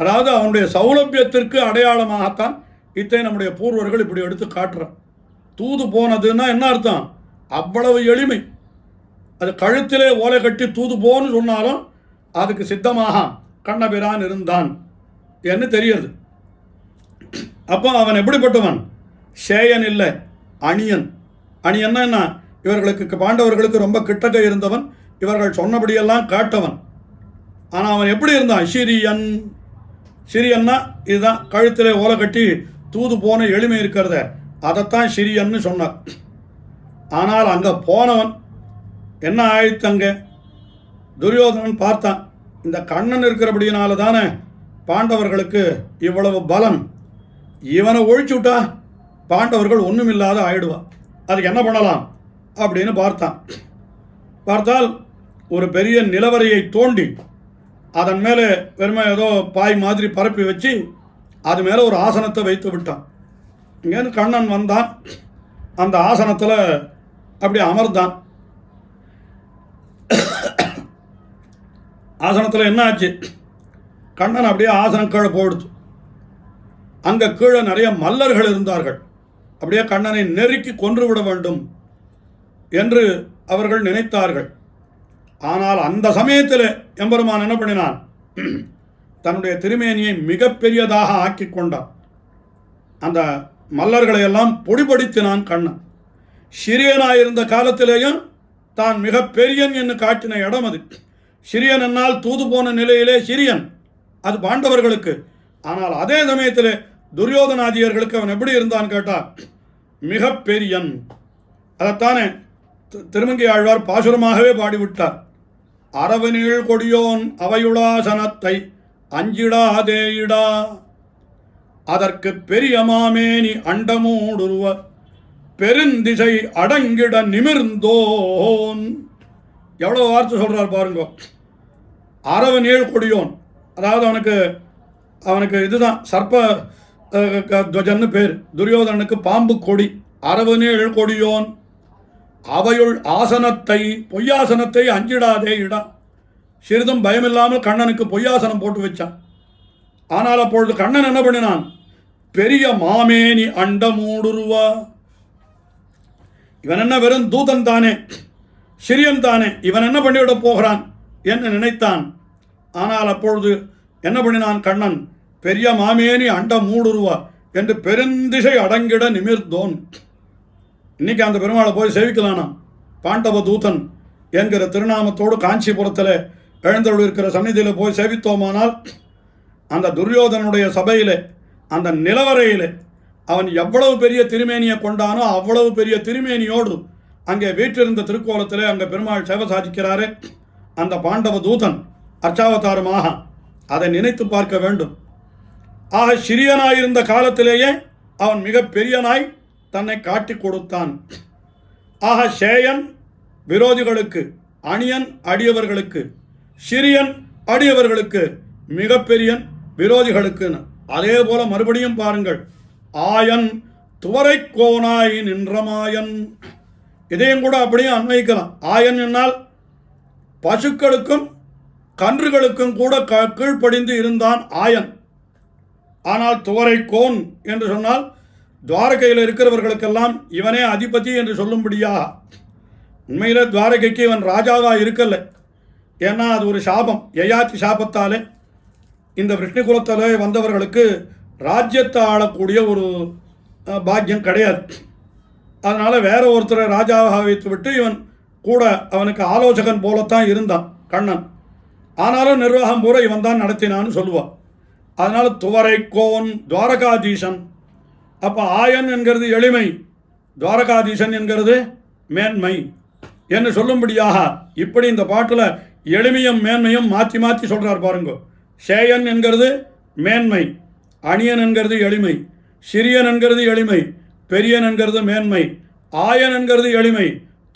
அதாவது அவனுடைய சௌலபியத்திற்கு அடையாளமாகத்தான் இத்தை நம்முடைய பூர்வர்கள் இப்படி எடுத்து காட்டுறான். தூது போனதுன்னா என்ன அர்த்தம்? அவ்வளவு எளிமை. அது கழுத்திலே ஓலை கட்டி தூது போன்னு சொன்னாலும் அதுக்கு சித்தமாக கண்ணபிரான் இருந்தான் என்று தெரியுது. அப்போ அவன் எப்படிப்பட்டவன்? சேயன் இல்லை, அணியன். அணியன்னா என்ன? இவர்களுக்கு பாண்டவர்களுக்கு ரொம்ப கிட்டக்க இருந்தவன், இவர்கள் சொன்னபடியெல்லாம் காட்டவன். ஆனால் அவன் எப்படி இருந்தான்? சிரியன். சிரியன்னா இதுதான், கழுத்திலே ஓலை கட்டி தூது போன எளிமை இருக்கிறத, அதைத்தான் சிரியன்னு சொன்னார். ஆனால் அங்கே போனவன் என்ன ஆயிடுத்து? அங்கே துரியோதனன் பார்த்தான், இந்த கண்ணன் இருக்கிறபடியினால தானே பாண்டவர்களுக்கு இவ்வளவு பலம், இவனை ஒழிச்சு விட்டா பாண்டவர்கள் ஒன்றுமில்லாத ஆயிடுவான், அதுக்கு என்ன பண்ணலாம் அப்படின்னு பார்த்தால் ஒரு பெரிய நிலவரையை தோண்டி அதன் மேலே வெறுமை ஏதோ பாய் மாதிரி பரப்பி வச்சு அது மேலே ஒரு ஆசனத்தை வைத்து விட்டான். இங்கேருந்து கண்ணன் வந்தான், அந்த ஆசனத்தில் அப்படி அமர்ந்தான். ஆசனத்தில் என்ன ஆச்சு? கண்ணன் அப்படியே ஆசனம் கீழே போடுது. அங்கே கீழே நிறைய மல்லர்கள் இருந்தார்கள். அப்படியே கண்ணனை நெருக்கி கொன்று விட வேண்டும் என்று அவர்கள் நினைத்தார்கள். ஆனால் அந்த சமயத்தில் எம்பெருமான் என்ன பண்ணினான்? தன்னுடைய திருமேனியை மிகப்பெரியதாக ஆக்கி கொண்டான். அந்த மல்லர்களை எல்லாம் பொடிபடுத்தினான் கண்ணன். சிறியனாயிருந்த காலத்திலேயும் தான் மிக பெரியன் என்று காட்டின இடம் அது. சிறியன் என்னால் தூது போன நிலையிலே சிறியன், அது பாண்டவர்களுக்கு. ஆனால் அதே சமயத்தில் துரியோதனாதியர்களுக்கு அவன் எப்படி இருந்தான்னு கேட்டால் மிக பெரியன். அதைத்தானே திருமங்கை ஆழ்வார் பாசுரமாகவே பாடிவிட்டார். அரவனில் கொடியோன் அவையுளாசனத்தை அஞ்சிடாதேயிடா, அதற்கு பெரிய மாமேனி அண்டமூடுருவ பெருந்திசை அடங்கிட நிமிர்ந்தோன். எவ்வளோ வார்த்தை சொல்கிறார் பாருங்க. அரவனில் கொடியோன், அதாவது அவனுக்கு இதுதான் சர்ப்ப துவஜன்னு பேர். துரியோதனனுக்கு பாம்பு கொடி. அரவனில் கொடியோன் அவையுள் ஆசனத்தை, பொய்யாசனத்தை அஞ்சிடாதே இடா. சிறிதும் பயமில்லாமல் கண்ணனுக்கு பொய்யாசனம் போட்டு வச்சான். ஆனால் அப்பொழுது கண்ணன் என்ன பண்ணினான்? பெரிய மாமேனி அண்டமூடுருவா. இவன் என்ன வெறும் தூதன் தானே, சிறியன் தானே, இவன் என்ன பண்ணிவிட போகிறான் என்று நினைத்தான். ஆனால் அப்பொழுது என்ன பண்ணினான் கண்ணன்? பெரிய மாமேனி அண்டமூடுருவா என்று பெருந்திசை அடங்கிட நிமிர்ந்தோன். இன்னைக்கு அந்த பெருமாளை போய் சேவிக்கலானா? பாண்டவ தூதன் என்கிற திருநாமத்தோடு காஞ்சிபுரத்தில் எழுந்தருள் இருக்கிற சந்நிதியில் போய் சேவித்தோமானால் அந்த துரியோதனுடைய சபையில், அந்த நிலவரையில் அவன் எவ்வளவு பெரிய திருமேனியை கொண்டானோ அவ்வளவு பெரிய திருமேனியோடு அங்கே வீற்றிருந்த திருக்கோலத்திலே அங்கே பெருமாள் சேவை சாதிக்கிறாரே அந்த பாண்டவ தூதன் அர்ச்சாவதாரமாக, அதை நினைத்து பார்க்க வேண்டும். ஆக சிறியனாயிருந்த காலத்திலேயே அவன் மிக பெரியனாய் தன்னை காட்டி கொடுத்தான். ஆக சேயன் விரோதிகளுக்கு, அணியன் அடியவர்களுக்கு, சிறியன் அடியவர்களுக்கு, மிகப்பெரியன் விரோதிகளுக்குன்னு. அதே போல மறுபடியும் பாருங்கள், ஆயன் துவரை கோனாய் நின்ற மாயன். இதையும் கூட அப்படியே அன்வைக்கலாம். ஆயன் என்னால் பசுக்களுக்கும் கன்றுகளுக்கும் கூட கீழ்ப்படிந்து இருந்தான் ஆயன். ஆனால் துவரை கோன் என்று சொன்னால் துவாரகையில் இருக்கிறவர்களுக்கெல்லாம் இவனே அதிபதி என்று சொல்லும்படியா. உண்மையில் துவாரகைக்கு இவன் ராஜாவாக இருக்கல. ஏன்னா அது ஒரு சாபம், யயாதி சாபத்தாலே இந்த விஷ்ணு குலத்திலே வந்தவர்களுக்கு ராஜ்யத்தை ஆளக்கூடிய ஒரு பாக்கியம் கிடையாது. அதனால் வேற ஒருத்தரை ராஜாவாக வைத்து விட்டு இவன் கூட அவனுக்கு ஆலோசகன் போலத்தான் இருந்தான் கண்ணன். ஆனாலும் நிர்வாகம் பூரா இவன் தான் நடத்தினான்னு சொல்லுவான். அதனால் துவரைக்கோன் துவாரகாதீசன். அப்போ ஆயன் என்கிறது எளிமை, துவாரகாதீசன் என்கிறது மேன்மை என்று சொல்லும்படியாக இப்படி இந்த பாட்டில் எளிமையும் மேன்மையும் மாற்றி மாற்றி சொல்கிறார் பாருங்க. சேயன் என்கிறது மேன்மை, அணியன் என்கிறது எளிமை, சிறியன் என்கிறது எளிமை, பெரியன் என்கிறது மேன்மை, ஆயன் என்கிறது எளிமை,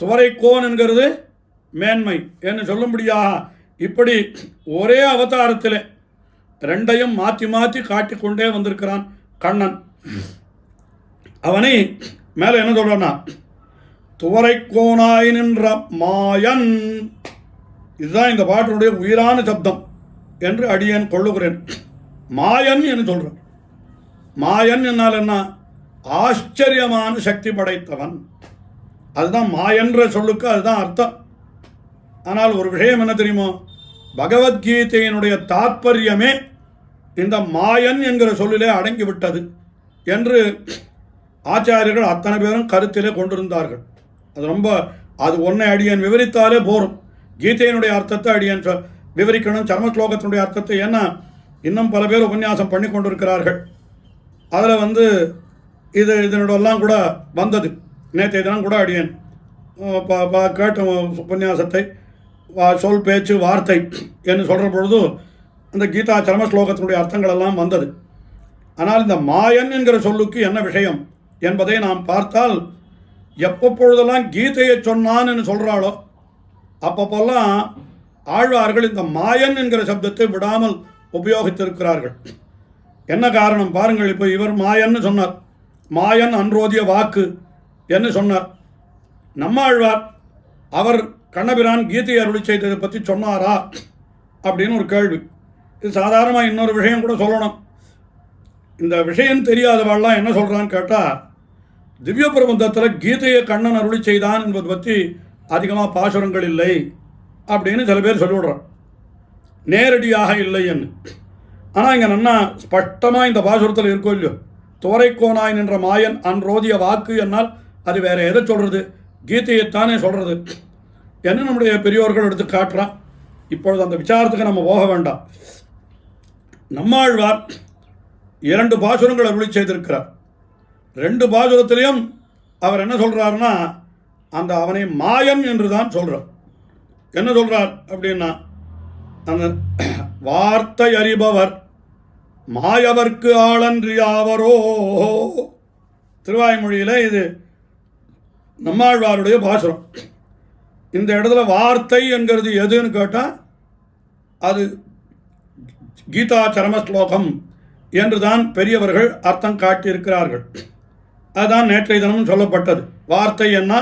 துவரைக்கோன் என்கிறது மேன்மை என்று சொல்லும்படியாக இப்படி ஒரே அவதாரத்தில் ரெண்டையும் மாற்றி மாற்றி காட்டிக்கொண்டே வந்திருக்கிறான் கண்ணன். அவனை மேலே என்ன சொல்றான்னா, துவரைக்கோனாய் நின்ற மாயன், இதுதான் இந்த பாட்டினுடைய உயிரான சப்தம் என்று அடியேன் கொள்ளுகிறேன். மாயன் என்று சொல்றான். மாயன் என்னால் என்ன? ஆச்சரியமான சக்தி படைத்தவன். அதுதான் மாயன்ற சொல்லுக்கு அதுதான் அர்த்தம். ஆனால் ஒரு விஷயம் என்ன தெரியுமோ, பகவத்கீதையினுடைய தாற்பயமே இந்த மாயன் என்கிற சொல்லிலே அடங்கிவிட்டது என்று ஆச்சாரியர்கள் அத்தனை பேரும் கருத்திலே கொண்டிருந்தார்கள். அது ரொம்ப அது ஒன்றை அடியன் விவரித்தாலே போரும். கீதையினுடைய அர்த்தத்தை அடியன் விவரிக்கணும், சர்ம ஸ்லோகத்தினுடைய அர்த்தத்தை. ஏன்னா இன்னும் பல பேர் உபன்யாசம் பண்ணி கொண்டிருக்கிறார்கள். அதில் இதனோடெல்லாம் கூட வந்தது. நேற்றைய தினம் கூட அடியன் கேட்ட உபன்யாசத்தை சொல் பேச்சு வார்த்தை என்று சொல்கிற பொழுது அந்த கீதா சர்ம ஸ்லோகத்தினுடைய அர்த்தங்கள் எல்லாம் வந்தது. ஆனால் இந்த மாயன் என்கிற சொல்லுக்கு என்ன விஷயம் என்பதை நாம் பார்த்தால், எப்பப்பொழுதெல்லாம் கீதையை சொன்னான் என்று சொல்கிறாளோ அப்பப்போல்லாம் ஆழ்வார்கள் இந்த மாயன் என்கிற சப்தத்தை விடாமல் உபயோகித்திருக்கிறார்கள். என்ன காரணம் பாருங்கள். இப்போ இவர் மாயன்னு சொன்னார், மாயன் அன்றோதிய வாக்கு என்று சொன்னார். நம்மாழ்வார் அவர் கண்ணபிரான் கீதையை அருளி செய்ததை பற்றி சொன்னாரா அப்படின்னு ஒரு கேள்வி. இது சாதாரணமாக இன்னொரு விஷயம் கூட சொல்லணும். இந்த விஷயம் தெரியாதவாள்லாம் என்ன சொல்கிறான்னு கேட்டால், திவ்ய பிரபந்தத்தில் கீதையை கண்ணன் அருளி செய்தான் என்பது பற்றி அதிகமாக பாசுரங்கள் இல்லை அப்படின்னு சில பேர் சொல்லிவிடுறார், நேரடியாக இல்லை என்று. ஆனால் இங்கே நன்னா ஸ்பஷ்டமாக இந்த பாசுரத்தில் இருக்கோ இல்லையோ, துவரைக்கோனாய் நின்ற மாயன் அன்றோதிய வாக்கு என்னால் அது வேற எதை சொல்கிறது? கீதையைத்தானே சொல்கிறது என்று நம்முடைய பெரியோர்கள் எடுத்து காட்டுறான். இப்பொழுது அந்த விசாரத்துக்கு நம்ம போக வேண்டாம். நம்மாழ்வார் 2 பாசுரங்கள் அருளி செய்திருக்கிறார். 2 பாசுரத்திலையும் அவர் என்ன சொல்கிறாருன்னா, அந்த அவனை மாயன் என்று தான் சொல்கிறார். என்ன சொல்கிறார் அப்படின்னா, அந்த வார்த்தை அறிபவர் மாயவர்க்கு ஆளன்றி ஆவரோ. திருவாய்மொழியில் இது நம்மாழ்வாருடைய பாசுரம். இந்த இடத்துல வார்த்தை என்கிறது எதுன்னு கேட்டால் அது கீதா சரம ஸ்லோகம் என்று தான் பெரியவர்கள் அர்த்தம் காட்டியிருக்கிறார்கள். அதுதான் நேற்றைய தினமும் சொல்லப்பட்டது. வார்த்தை என்ன,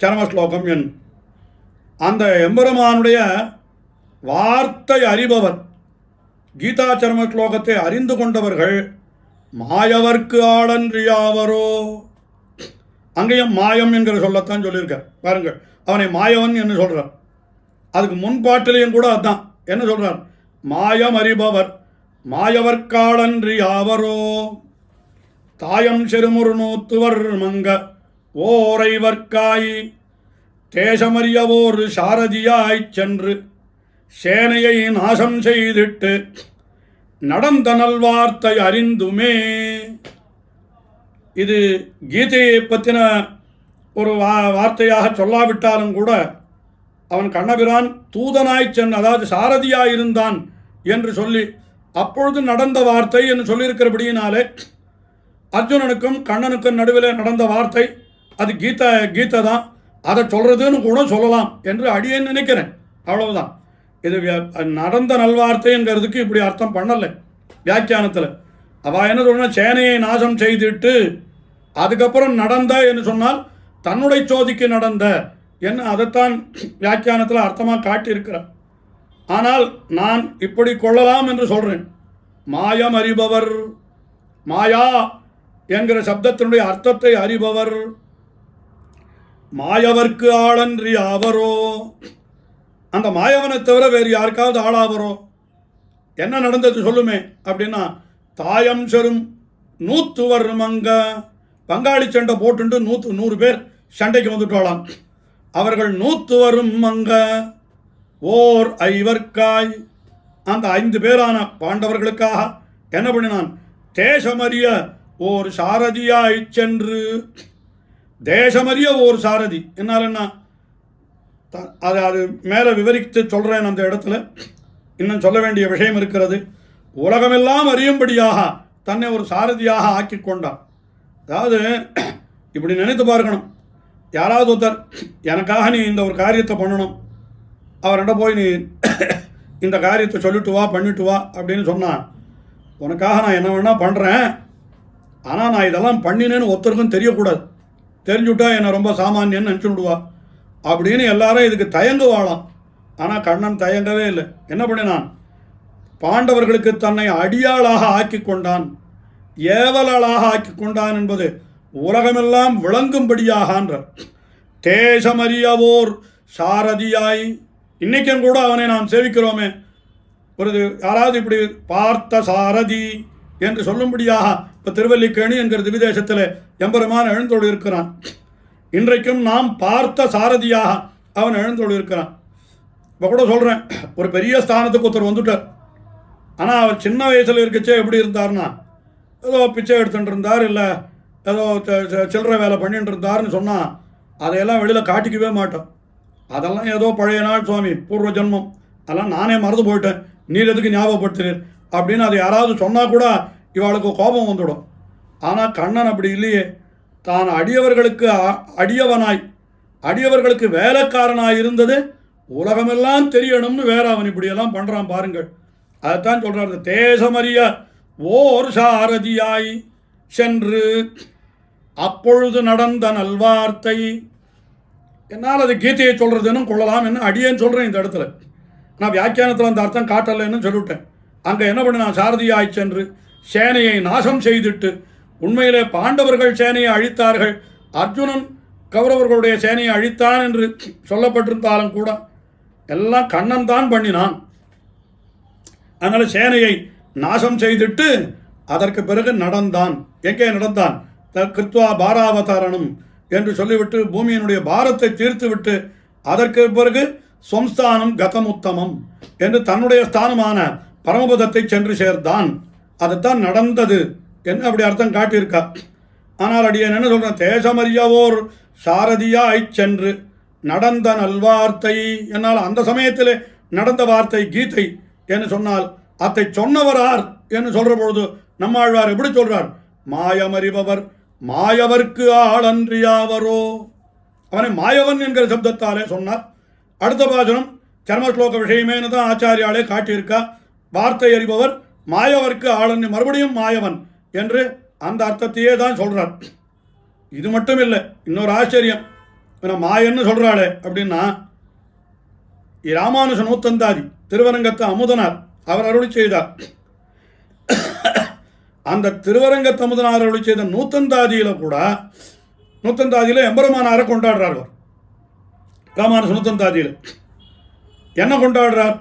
சரம ஸ்லோகம் என். அந்த எம்பெருமானுடைய வார்த்தை அறிபவர், கீதா சரம ஸ்லோகத்தை அறிந்து கொண்டவர்கள் மாயவர்க்கு ஆளன்றியாவரோ. அங்கேயும் மாயம் என்கிற சொல்லத்தான் சொல்லியிருக்கார் பாருங்கள். அவனை மாயவன் என்று சொல்கிறார். அதுக்கு முன்பாட்டிலையும் கூட அதுதான் என்ன சொல்கிறார், மாயம் அறிபவர் மாயவர்காளன்றி ஆவரோ. தாயம் செருமுரு நூத்துவர் மங்க ஓரைவர்க்காய் தேசமறியவோர் சாரதியாய்ச் சென்று சேனையை நாசம் செய்திட்டு நடந்த நல்வார்த்தை அறிந்துமே. இது கீதையை பற்றின ஒரு வார்த்தையாக சொல்லாவிட்டாலும் கூட அவன் கண்ணபிரான் தூதனாய் சென்று, அதாவது சாரதியாய் இருந்தான் என்று சொல்லி அப்பொழுது நடந்த வார்த்தை என்று சொல்லியிருக்கிறபடியினாலே அர்ஜுனனுக்கும் கண்ணனுக்கும் நடுவில் நடந்த வார்த்தை அது கீதை தான். அதை சொல்கிறதுன்னு கூட சொல்லலாம் என்று அடியேன்னு நினைக்கிறேன். அவ்வளவுதான். இது நடந்த நல்வார்த்தைங்கிறதுக்கு இப்படி அர்த்தம் பண்ணலை வியாக்கியானத்தில். அவள் என்ன சொல்றா, சேனையை நாசம் செய்துட்டு அதுக்கப்புறம் நடந்த என்று சொன்னால் தன்னுடைய சோதிக்கு நடந்த என்ன, அதைத்தான் வியாக்கியானத்தில் அர்த்தமாக காட்டியிருக்கிறார். ஆனால் நான் இப்படி கொள்ளலாம் என்று சொல்கிறேன். மாயம் அறிபவர், மாயா என்கிற சப்தத்தினுடைய அர்த்தத்தை அறிபவர் மாயவர்க்கு ஆளன்றி ஆவரோ. அந்த மாயவனை தவிர வேறு யாருக்காவது ஆளாவரோ? என்ன நடந்தது சொல்லுமே அப்படின்னா, தாயம் செரும் நூத்துவர் மங்க, பங்காளி சண்டை போட்டுண்டு 100 பேர் சண்டைக்கு வந்துட்டோலாம். அவர்கள் 100 வரும் மங்க ஓர் ஐவர்க்காய், அந்த 5 பேரான பாண்டவர்களுக்காக என்ன பண்ணினான்? தேசமறிய ஓர் சாரதியாய் சென்று. தேசமறிய ஓர் சாரதி என்னால் என்ன? அது மேலே விவரித்து சொல்கிறேன். அந்த இடத்துல இன்னும் சொல்ல வேண்டிய விஷயம் இருக்கிறது. உலகமெல்லாம் அறியும்படியாக தன்னை ஒரு சாரதியாக ஆக்கி கொண்டான். அதாவது இப்படி நினைத்து பார்க்கணும். யாராவது ஒருத்தர் எனக்காக நீ இந்த ஒரு காரியத்தை பண்ணணும், அவர்கிட்ட போய் நீ இந்த காரியத்தை சொல்லிட்டு வா, பண்ணிட்டு வா அப்படின்னு சொன்னான். உனக்காக நான் என்ன வேணால் பண்ணுறேன், ஆனால் நான் இதெல்லாம் பண்ணினேன்னு ஒருத்தருக்கும் தெரியக்கூடாது. தெரிஞ்சுவிட்டா என்னை ரொம்ப சாமானியன்னு நினச்சி விடுவா அப்படின்னு எல்லாரும் இதுக்கு தயங்குவாளாம். ஆனால் கண்ணன் தயங்கவே இல்லை. என்ன பண்ணினான்? பாண்டவர்களுக்கு தன்னை அடியாளாக ஆக்கி கொண்டான், ஏவலாளாக ஆக்கி கொண்டான் என்பது உலகமெல்லாம் விளங்கும்படியாக. தேசமறியவோர் சாரதியாய். இன்றைக்கும் கூட அவனை நாம் சேவிக்கிறோமே. ஒரு யாராவது இப்படி பார்த்த சாரதி என்று சொல்லும்படியாக இப்போ திருவல்லிக்கேணி என்கிற திவிதேசத்தில் எம்பெருமான் எழுந்தோடு இருக்கிறான். இன்றைக்கும் நாம் பார்த்த சாரதியாக அவன் எழுந்தோடு இருக்கிறான். இப்போ கூட சொல்கிறேன், ஒரு பெரிய ஸ்தானத்துக்கு ஒருத்தர் வந்துட்டார். ஆனால் அவர் சின்ன வயசில் இருக்கச்சே எப்படி இருந்தார்னா, ஏதோ பிச்சை எடுத்துகிட்டு இருந்தார், இல்லை ஏதோ சில்லறை வேலை பண்ணிட்டு இருந்தார்னு சொன்னால் அதையெல்லாம் வெளியில் காட்டிக்கவே மாட்டோம். அதெல்லாம் ஏதோ பழைய நாள் சுவாமி, பூர்வ ஜென்மம், அதெல்லாம் நானே மறந்து போயிட்டேன், நீர் எதுக்கு ஞாபகப்படுத்துறீர் அப்படின்னு அது யாராவது சொன்னால் கூட இவளுக்கு கோபம் வந்துடும். ஆனால் கண்ணன் அப்படி இல்லையே. தான் அடியவர்களுக்கு அடியவனாய், அடியவர்களுக்கு வேலைக்காரனாய் இருந்தது உலகமெல்லாம் தெரியணும்னு வேற அவன் இப்படியெல்லாம் பண்ணுறான் பாருங்கள். அதைத்தான் சொல்கிறார். தேசமறிய ஓர் சாரதியாய் சென்று அப்பொழுது நடந்த நல்வார்த்தை. என்னால் அது கீதையை சொல்கிறதுன்னு கொள்ளலாம் என்ன அடியேன்னு சொல்கிறேன் இந்த இடத்துல. நான் வியாக்கியானத்தில் அந்த அர்த்தம் காட்டலைன்னு சொல்லிவிட்டேன். அங்கே என்ன பண்ண, நான் சாரதியாய் சென்று சேனையை நாசம் செய்துட்டு, உண்மையிலே பாண்டவர்கள் சேனையை அழித்தார்கள், அர்ஜுனன் கௌரவர்களுடைய சேனையை அழித்தான் என்று சொல்லப்பட்டிருந்தாலும் கூட எல்லாம் கண்ணன் தான் பண்ணினான். அதனால் சேனையை நாசம் செய்துட்டு அதற்கு பிறகு நடந்தான். எங்கே நடந்தான்? கிருத்வா பாராவதாரணம் என்று சொல்லிவிட்டு பூமியினுடைய பாரத்தை தீர்த்துவிட்டு அதற்கு பிறகு சொம்ஸ்தானம் கதமுத்தமம் என்று தன்னுடைய ஸ்தானமான பரமபதத்தை சென்று சேர்ந்தான். அதுதான் நடந்தது என்று அப்படி அர்த்தம் காட்டியிருக்கா. ஆனால் அடியேன் என்ன சொல்கிறேன்? தேசமறியவோர் சாரதியாய் சென்று நடந்த நல்வார்த்தை. என்னால் அந்த சமயத்தில் நடந்த வார்த்தை கீதை என்று சொன்னால் அதை சொன்னவரார் என்று சொல்கிற பொழுது நம்மாழ்வார் எப்படி சொல்கிறார்? மாயமறிபவர் மாயவர்க்கு ஆளன்றியாவரோ. அவனை மாயவன் என்கிற சப்தத்தாலே சொன்னார். அடுத்த பாசனம் சர்மஸ்லோக விஷயமேனு தான் ஆச்சாரியாலே காட்டியிருக்கா. வார்த்தை அறிபவர் மாயவர்க்கு ஆளன், மறுபடியும் மாயவன் என்று அந்த அர்த்தத்தையே தான் சொல்கிறார். இது மட்டும் இல்லை, இன்னொரு ஆச்சரியம். மாயன்னு சொல்கிறாளே அப்படின்னா, ராமானுஜ நூத்தந்தாதி திருவரங்கத்து அமுதனார் அவர் அருளி செய்தார். அந்த திருவரங்கத்து அமுதனார் அருளி செய்த நூத்தந்தாதியில் கூட, நூத்தந்தாதியில் எம்பெருமானாரை கொண்டாடுறார். ராமானுஜ நூத்தந்தாதியில் என்ன கொண்டாடுறார்?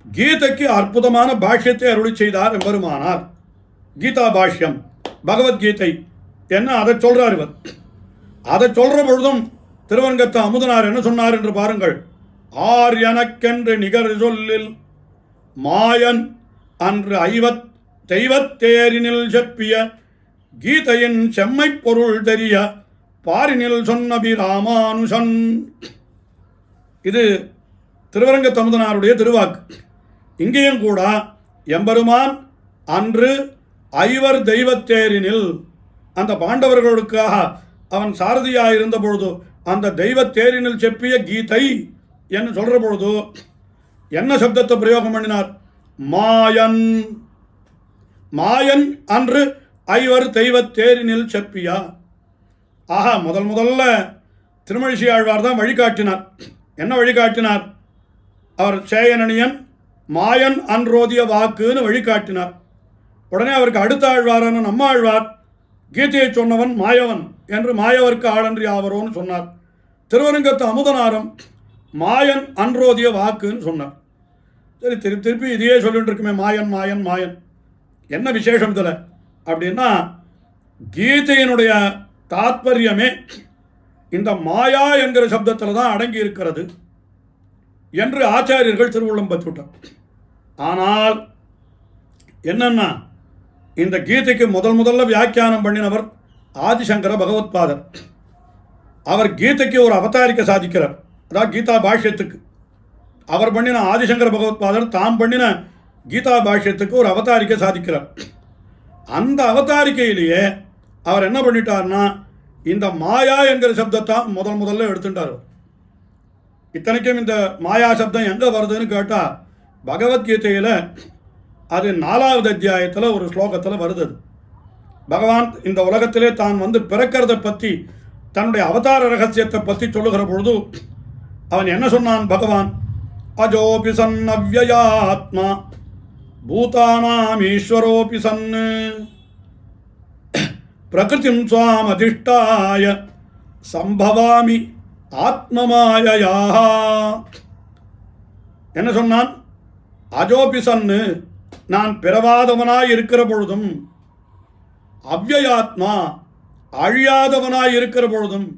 கீதைக்கு அற்புதமான பாஷ்யத்தை அருளி செய்தார் எம்பெருமானார். கீதா பாஷ்யம், பகவத்கீதை என்ன அதை சொல்றார் இவர். அதை சொல்ற பொழுதும் திருவரங்கத்து அமுதனார் என்ன சொன்னார் என்று பாருங்கள். ஆர் எனக்கென்று நிகர் சொல்லில் மாயன் அன்று தெய்வத்தேரினில் செப்பிய கீதையின் செம்மை பொருள் தெரிய பாரினில் சொன்னபி ராமானுஷன். இது திருவரங்கத்து அமுதனாருடைய திருவாக்கு. இங்கேயும் கூட எம்பெருமான் அன்று ஐவர் தெய்வத்தேரினில் அந்த பாண்டவர்களுக்காக அவன் சாரதியாக இருந்த பொழுது அந்த தெய்வத்தேரினில் செப்பிய கீதை என்று சொல்கிற பொழுது என்ன சப்தத்தை பிரயோகம் பண்ணினார்? மாயன். மாயன் அன்று ஐவர் தெய்வத்தேரினில் செப்பியா. ஆஹா, முதல்ல திருமழிசை ஆழ்வார் தான் வழிகாட்டினார். என்ன வழிகாட்டினார்? அவர் சேயனனியன் மாயன் அன்றோதிய வாக்குன்னு வழிகாட்டினார். உடனே அவருக்கு அடுத்த ஆழ்வாரான நம்ம ஆழ்வார் கீதையை சொன்னவன் மாயவன் என்று மாயவர்க்கு ஆளன்றி ஆவரோன்னு சொன்னார். திருவரங்கத்து அமுதனாரம் மாயன் அன்றோதிய வாக்குன்னு சொன்னார். சரி, திருப்பி இதையே சொல்லிட்டு இருக்குமே, மாயன் மாயன் மாயன். என்ன விசேஷம் இதில் அப்படின்னா, கீதையினுடைய தாத்பரியமே இந்த மாயா என்கிற சப்தத்தில் தான் அடங்கி இருக்கிறது என்று ஆச்சாரியர்கள் திருவுள்ளம் பற்றி விட்டார். ஆனால் என்னன்னா, இந்த கீதைக்கு முதல்ல வியாக்கியானம் பண்ணினவர் ஆதிசங்கர பகவத்பாதர். அவர் கீதைக்கு ஒரு அவதாரிக்க சாதிக்கிறார். அதாவது கீதா பாஷ்யத்துக்கு அவர் பண்ணின ஆதிசங்கர பகவத்பாதர் தாம் பண்ணின கீதா பாஷ்யத்துக்கு ஒரு அவதாரிக்க சாதிக்கிறார். அந்த அவதாரிக்கையிலேயே அவர் என்ன பண்ணிட்டார்னா இந்த மாயா என்கிற சப்தத்தான் முதல்ல எடுத்துட்டார். இத்தனைக்கும் இந்த மாயா சப்தம் எங்கே வருதுன்னு கேட்டால் பகவத்கீதையில் அது 4வது அத்தியாயத்தில் ஒரு ஸ்லோகத்தில் வருது. பகவான் இந்த உலகத்திலே தான் பிறக்கிறத பற்றி தன்னுடைய அவதார ரகசியத்தை பற்றி சொல்லுகிற பொழுது அவன் என்ன சொன்னான்? பகவான் அஜோபி சன் அவ்யயாத்மா பூதானாம் ஈஸ்வரோபி சன் பிரகிருதிம் ஸ்வாம் அதிஷ்டாய சம்பவாமி ஆத்மமாயயா. என்ன சொன்னான்? அஜோபி சன்னு, நான் பிறவாதவனாய் இருக்கிற பொழுதும், அவ்யயாத்மா அழியாதவனாய் இருக்கிற பொழுதும்,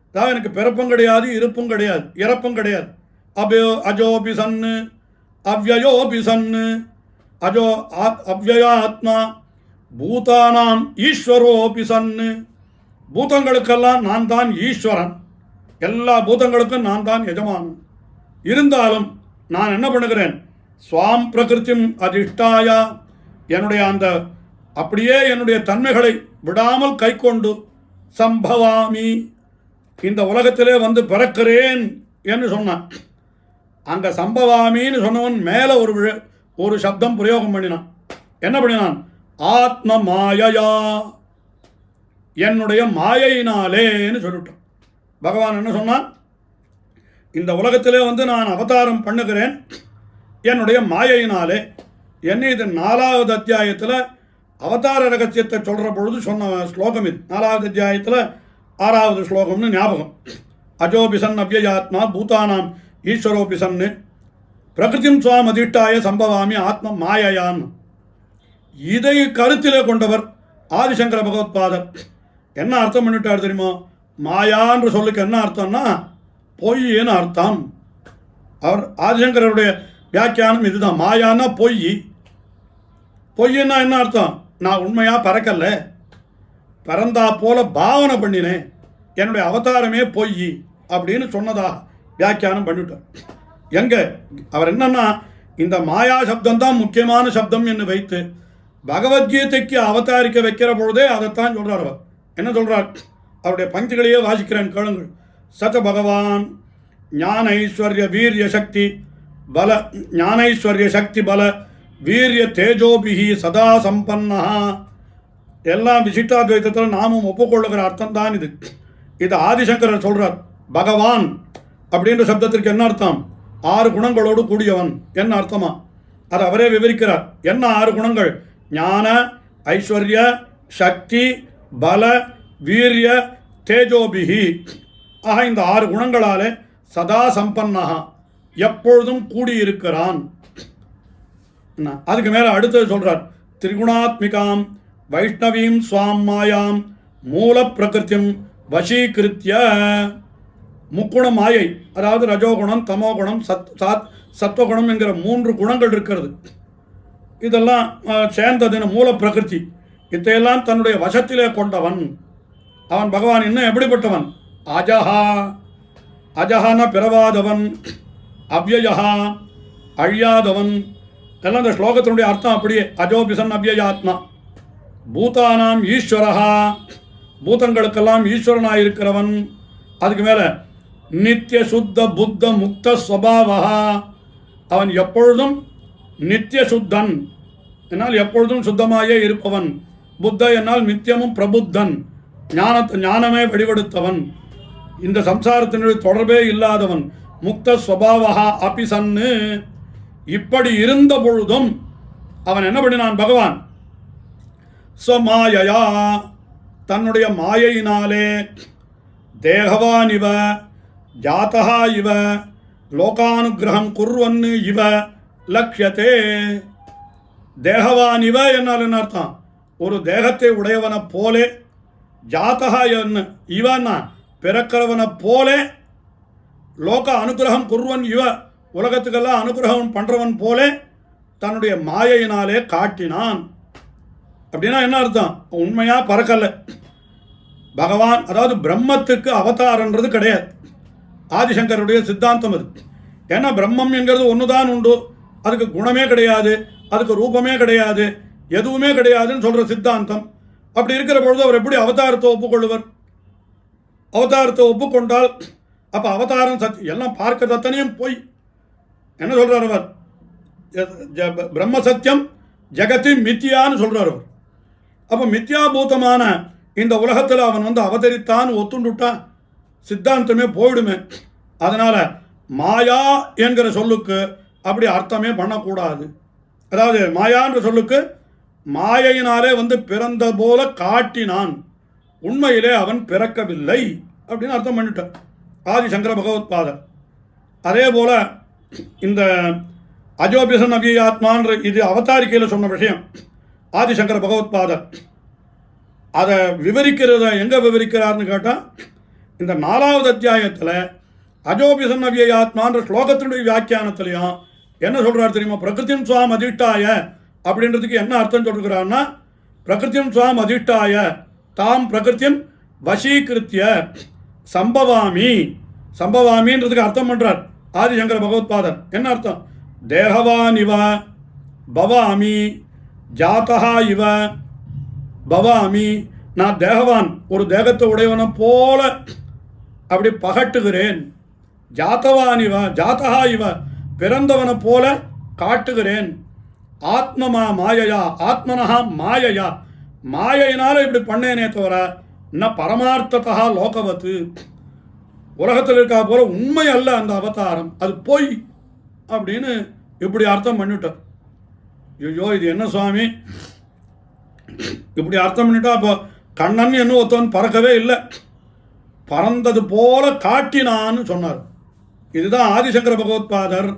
அதாவது எனக்கு பிறப்பும் கிடையாது, இருப்பும் கிடையாது, இறப்பும் கிடையாது. அஜோபி சன்னு அவ்யயோபி சன்னு அவ்யயாத்மா பூதானாம் ஈஸ்வரோபி சன்னு, பூதங்களுக்கெல்லாம் நான் தான் ஈஸ்வரன், எல்லா பூதங்களுக்கும் நான் தான் எஜமானன். இருந்தாலும் நான் என்ன பண்ணுகிறேன்? ஸ்வாம் பிரகிருத்திம் அதிஷ்டாயா, என்னுடைய அந்த அப்படியே என்னுடைய தன்மைகளை விடாமல் கை கொண்டு சம்பவாமி, இந்த உலகத்திலே பிறக்கிறேன் என்று சொன்னான். அங்கே சம்பவாமின்னு சொன்னவன் மேலே ஒரு சப்தம் பிரயோகம் பண்ணினான். என்ன பண்ணினான்? ஆத்ம மாயையா, என்னுடைய மாயையினாலேன்னு சொல்லிட்டான். பகவான் என்ன சொன்னான்? இந்த உலகத்திலே நான் அவதாரம் பண்ணுகிறேன் என்னுடைய மாயையினாலே. என்ன இது 4வது அத்தியாயத்தில் அவதார ரகசியத்தை சொல்கிற பொழுது சொன்ன ஸ்லோகம் இது. 4வது அத்தியாயத்தில் 6வது ஸ்லோகம்னு ஞாபகம். அஜோபிசன் அவ்யயாத்மா பூதானாம் ஈஸ்வரோபிசன்னு பிரகிருதிம் சுவாம் அதிஷ்டாய சம்பவாமி ஆத்ம மாயையான். இதை கருத்திலே கொண்டவர் ஆதிசங்கர பகவத்பாதர். என்ன அர்த்தம் பண்ணிட்டார் தெரியுமோ? மாயான்ற சொல்லுக்கு என்ன அர்த்தம்னா பொய்ன்னு அர்த்தம். அவர் ஆதிசங்கருடைய வியாக்கியானம் இதுதான். மாயான்னா பொய். பொய்ன்னா என்ன அர்த்தம்? நான் உண்மையாக பறக்கல, பிறந்தா போல பாவனை பண்ணினேன், என்னுடைய அவதாரமே பொய் அப்படின்னு சொன்னதா வியாக்கியானம் பண்ணிவிட்டார். எங்க அவர் என்னன்னா இந்த மாயா சப்தம் தான் முக்கியமான சப்தம் என்று வைத்து பகவத்கீதைக்கு அவதாரிக்க வைக்கிற பொழுதே அதைத்தான் சொல்கிறார். அவர் என்ன சொல்கிறார்? அவருடைய பஞ்சுகளையே வாசிக்கிறேன் கேளுங்கள். சத பகவான் ஞான ஐஸ்வர்ய வீரிய சக்தி பல, ஞானைஸ்வர்ய சக்தி பல வீரிய தேஜோபிகி சதா சம்பன்னா. எல்லாம் விசிஷ்டாத்வைத்தத்தில் நாமும் ஒப்புக்கொள்ளுகிற அர்த்தம் தான் இது. இது ஆதிசங்கரர் சொல்கிறார். பகவான் அப்படின்ற சப்தத்திற்கு என்ன அர்த்தம்? 6 குணங்களோடு கூடியவன் என்ன அர்த்தமா? அதை அவரே விவரிக்கிறார். என்ன 6 குணங்கள்? ஞான ஐஸ்வர்ய சக்தி பல வீரிய தேஜோபிகி. ஆக இந்த 6 குணங்களாலே சதா சம்பன்னா, எப்பொழுதும் கூடியிருக்கிறான். அதுக்கு மேலே அடுத்தது சொல்கிறார். திரிகுணாத்மிகாம் வைஷ்ணவீம் சுவாம் மாயாம் மூல பிரகிருத்தியம் வசீகிருத்திய. முக்குண மாயை, அதாவது ரஜோகுணம் தமோகுணம் சத்வகுணம் என்கிற 3 குணங்கள் இருக்கிறது. இதெல்லாம் சேர்ந்ததுன்னு மூல பிரகிருதி. இதையெல்லாம் தன்னுடைய வசத்திலே கொண்டவன் அவன். பகவான் இன்னும் எப்படிப்பட்டவன்? அஜஹா, அஜஹான பிறவாதவன், அவ்யயா அழியாதவன். எல்லாம் இந்த ஸ்லோகத்தினுடைய அர்த்தம் அப்படியே. அஜோபிசன் அவ்யயாத்மா பூதானாம் ஈஸ்வரஹா, பூதங்களுக்கெல்லாம் ஈஸ்வரனாயிருக்கிறவன். அதுக்கு மேலே நித்திய சுத்த புத்த முக்த ஸ்வபாவா, அவன் எப்பொழுதும் நித்திய சுத்தன் என்னால் எப்பொழுதும் சுத்தமாயே இருப்பவன். புத்த என்னால் நித்தியமும் பிரபுத்தன், ஞானமே வடிவெடுத்தவன், இந்த சம்சாரத்தினுடைய தொடர்பே இல்லாதவன். முக்த ஸ்வபாவா அபி சன்னு. இப்படி இருந்த பொழுதும் அவன் என்ன பண்ணினான்? பகவான் ஸ்வமாயையா, தன்னுடைய மாயையினாலே தேகவான் இவ ஜாதா இவ லோகானுகிரகம் குர்வன்னு இவ லக்ஷதே. தேகவான் இவ என்னால் என்ன அர்த்தம்? ஒரு தேகத்தை உடையவனை போலே, ஜாதா என்ன இவன்னா பிறக்கிறவனை போலே, லோக அனுகிரகம் குர்வன் இவ உலகத்துக்கெல்லாம் அனுகிரகம் பண்ணுறவன் போலே தன்னுடைய மாயையினாலே காட்டினான். அப்படின்னா என்ன அர்த்தம்? உண்மையாக பறக்கலை பகவான். அதாவது பிரம்மத்துக்கு அவதாரன்றது கிடையாது. ஆதிசங்கருடைய சித்தாந்தம் அது. ஏன்னா பிரம்மம் என்கிறது ஒன்று தான் உண்டு, அதுக்கு குணமே கிடையாது, அதுக்கு ரூபமே கிடையாது, எதுவுமே கிடையாதுன்னு சொல்கிற சித்தாந்தம். அப்படி இருக்கிற பொழுது அவர் எப்படி அவதாரத்தை ஒப்புக்கொள்ளுவர்? அவதாரத்தை ஒப்புக்கொண்டால் அப்போ அவதாரம் சத்தியம், எல்லாம் பார்க்கறது அத்தனையும் போய் என்ன சொல்கிறார் அவர்? பிரம்ம சத்தியம் ஜெகத்தி மித்தியான்னு சொல்கிறார் அவர். அப்போ மித்யாபூதமான இந்த உலகத்தில் அவன் அவதரித்தான்னு ஒத்துண்டுட்டான், சித்தாந்தமே போயிடுமே. அதனால் மாயா என்கிற சொல்லுக்கு அப்படி அர்த்தமே பண்ணக்கூடாது. அதாவது மாயான்ற சொல்லுக்கு மாயையினாலே பிறந்த போல காட்டினான், உண்மையிலே அவன் பிறக்கவில்லை அப்படின்னு அர்த்தம் பண்ணிட்டான் ஆதிசங்கர பகவத்பாதர். அதே போல் இந்த அஜோபிசன் அவ்வியாத்மான்ற இது அவதாரிக்கையில் சொன்ன விஷயம் ஆதிசங்கர பகவத்பாதர். அதை விவரிக்கிறத எங்கே விவரிக்கிறார்னு கேட்டால், இந்த 4வது அத்தியாயத்தில் அஜோபிசன் அவ்வியாத்மான்ற ஸ்லோகத்தினுடைய வியாக்கியானத்திலையும் என்ன சொல்கிறார் தெரியுமா? பிரகிருத்திம் சுவாம் அதிஷ்டாய அப்படின்றதுக்கு என்ன அர்த்தம் சொல்கிறார்னா, பிரகிருத்திம் சுவாம் அதிஷ்டாய தாம் பிரகிருத்தியம் வசீகிருத்திய சம்பவாமி. சம்பவாமின்றதுக்கு அர்த்தம் பண்ணுறார் ஆதிசங்கர பகவத்பாதர். என்ன அர்த்தம்? தேகவான் இவ பவாமி, ஜாத்தா இவ பவாமி. நான் தேகவான், ஒரு தேகத்தை உடையவனை போல அப்படி பகட்டுகிறேன். ஜாத்தவான் இவ, ஜாத்தா இவ, பிறந்தவனை போல காட்டுகிறேன். ஆத்மமா மாயையா, ஆத்மனஹா மாயையா, மாயையினால் இப்படி பண்ணேனே தவிர ந பரமார்த்ததா லோகவத்து, உலகத்தில் இருக்கா போல உண்மை அல்ல அந்த அவதாரம், அது பொய் அப்படின்னு இப்படி அர்த்தம் பண்ணிட்டார். ஐயோ இது என்ன சுவாமி இப்படி அர்த்தம் பண்ணிட்டா? அப்போ கண்ணன் என்ன ஒருத்தவன் பறக்கவே இல்லை, பறந்தது போல காட்டினான்னு சொன்னார். இதுதான் ஆதிசங்கர பகவத்பாதர்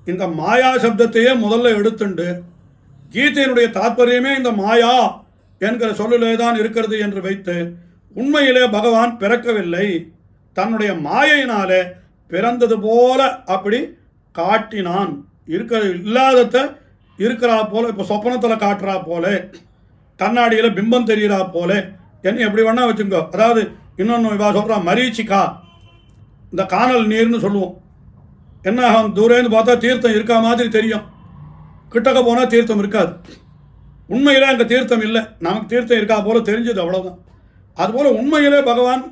இந்த மாயா சப்தத்தையே முதல்ல எடுத்துண்டு கீதையினுடைய தாற்பயமே இந்த மாயா என்கிற சொல்லிலே தான் இருக்கிறது என்று வைத்து, உண்மையிலே பகவான் பிறக்கவில்லை, தன்னுடைய மாயையினாலே பிறந்தது போல அப்படி காட்டினான். இருக்கிற இல்லாதத இருக்கிறா போல, இப்போ சொப்பனத்தில் காட்டுறா போல, கண்ணாடியில் பிம்பம் தெரிகிறா போல, என்ன எப்படி வேணா வச்சுக்கோ. அதாவது இன்னொன்று இவா சொல்கிறா மரீச்சிக்கா, இந்த காணல் நீர்னு சொல்லுவோம். என்ன தூரேன்னு பார்த்தா தீர்த்தம் இருக்கா மாதிரி தெரியும், கிட்டக்க போனால் தீர்த்தம் இருக்காது. உண்மையில் அங்கே தீர்த்தம் இல்லை, நமக்கு தீர்த்தம் இருக்கா போல தெரிஞ்சது, அவ்வளோதான். அதுபோல் உண்மையிலே பகவான்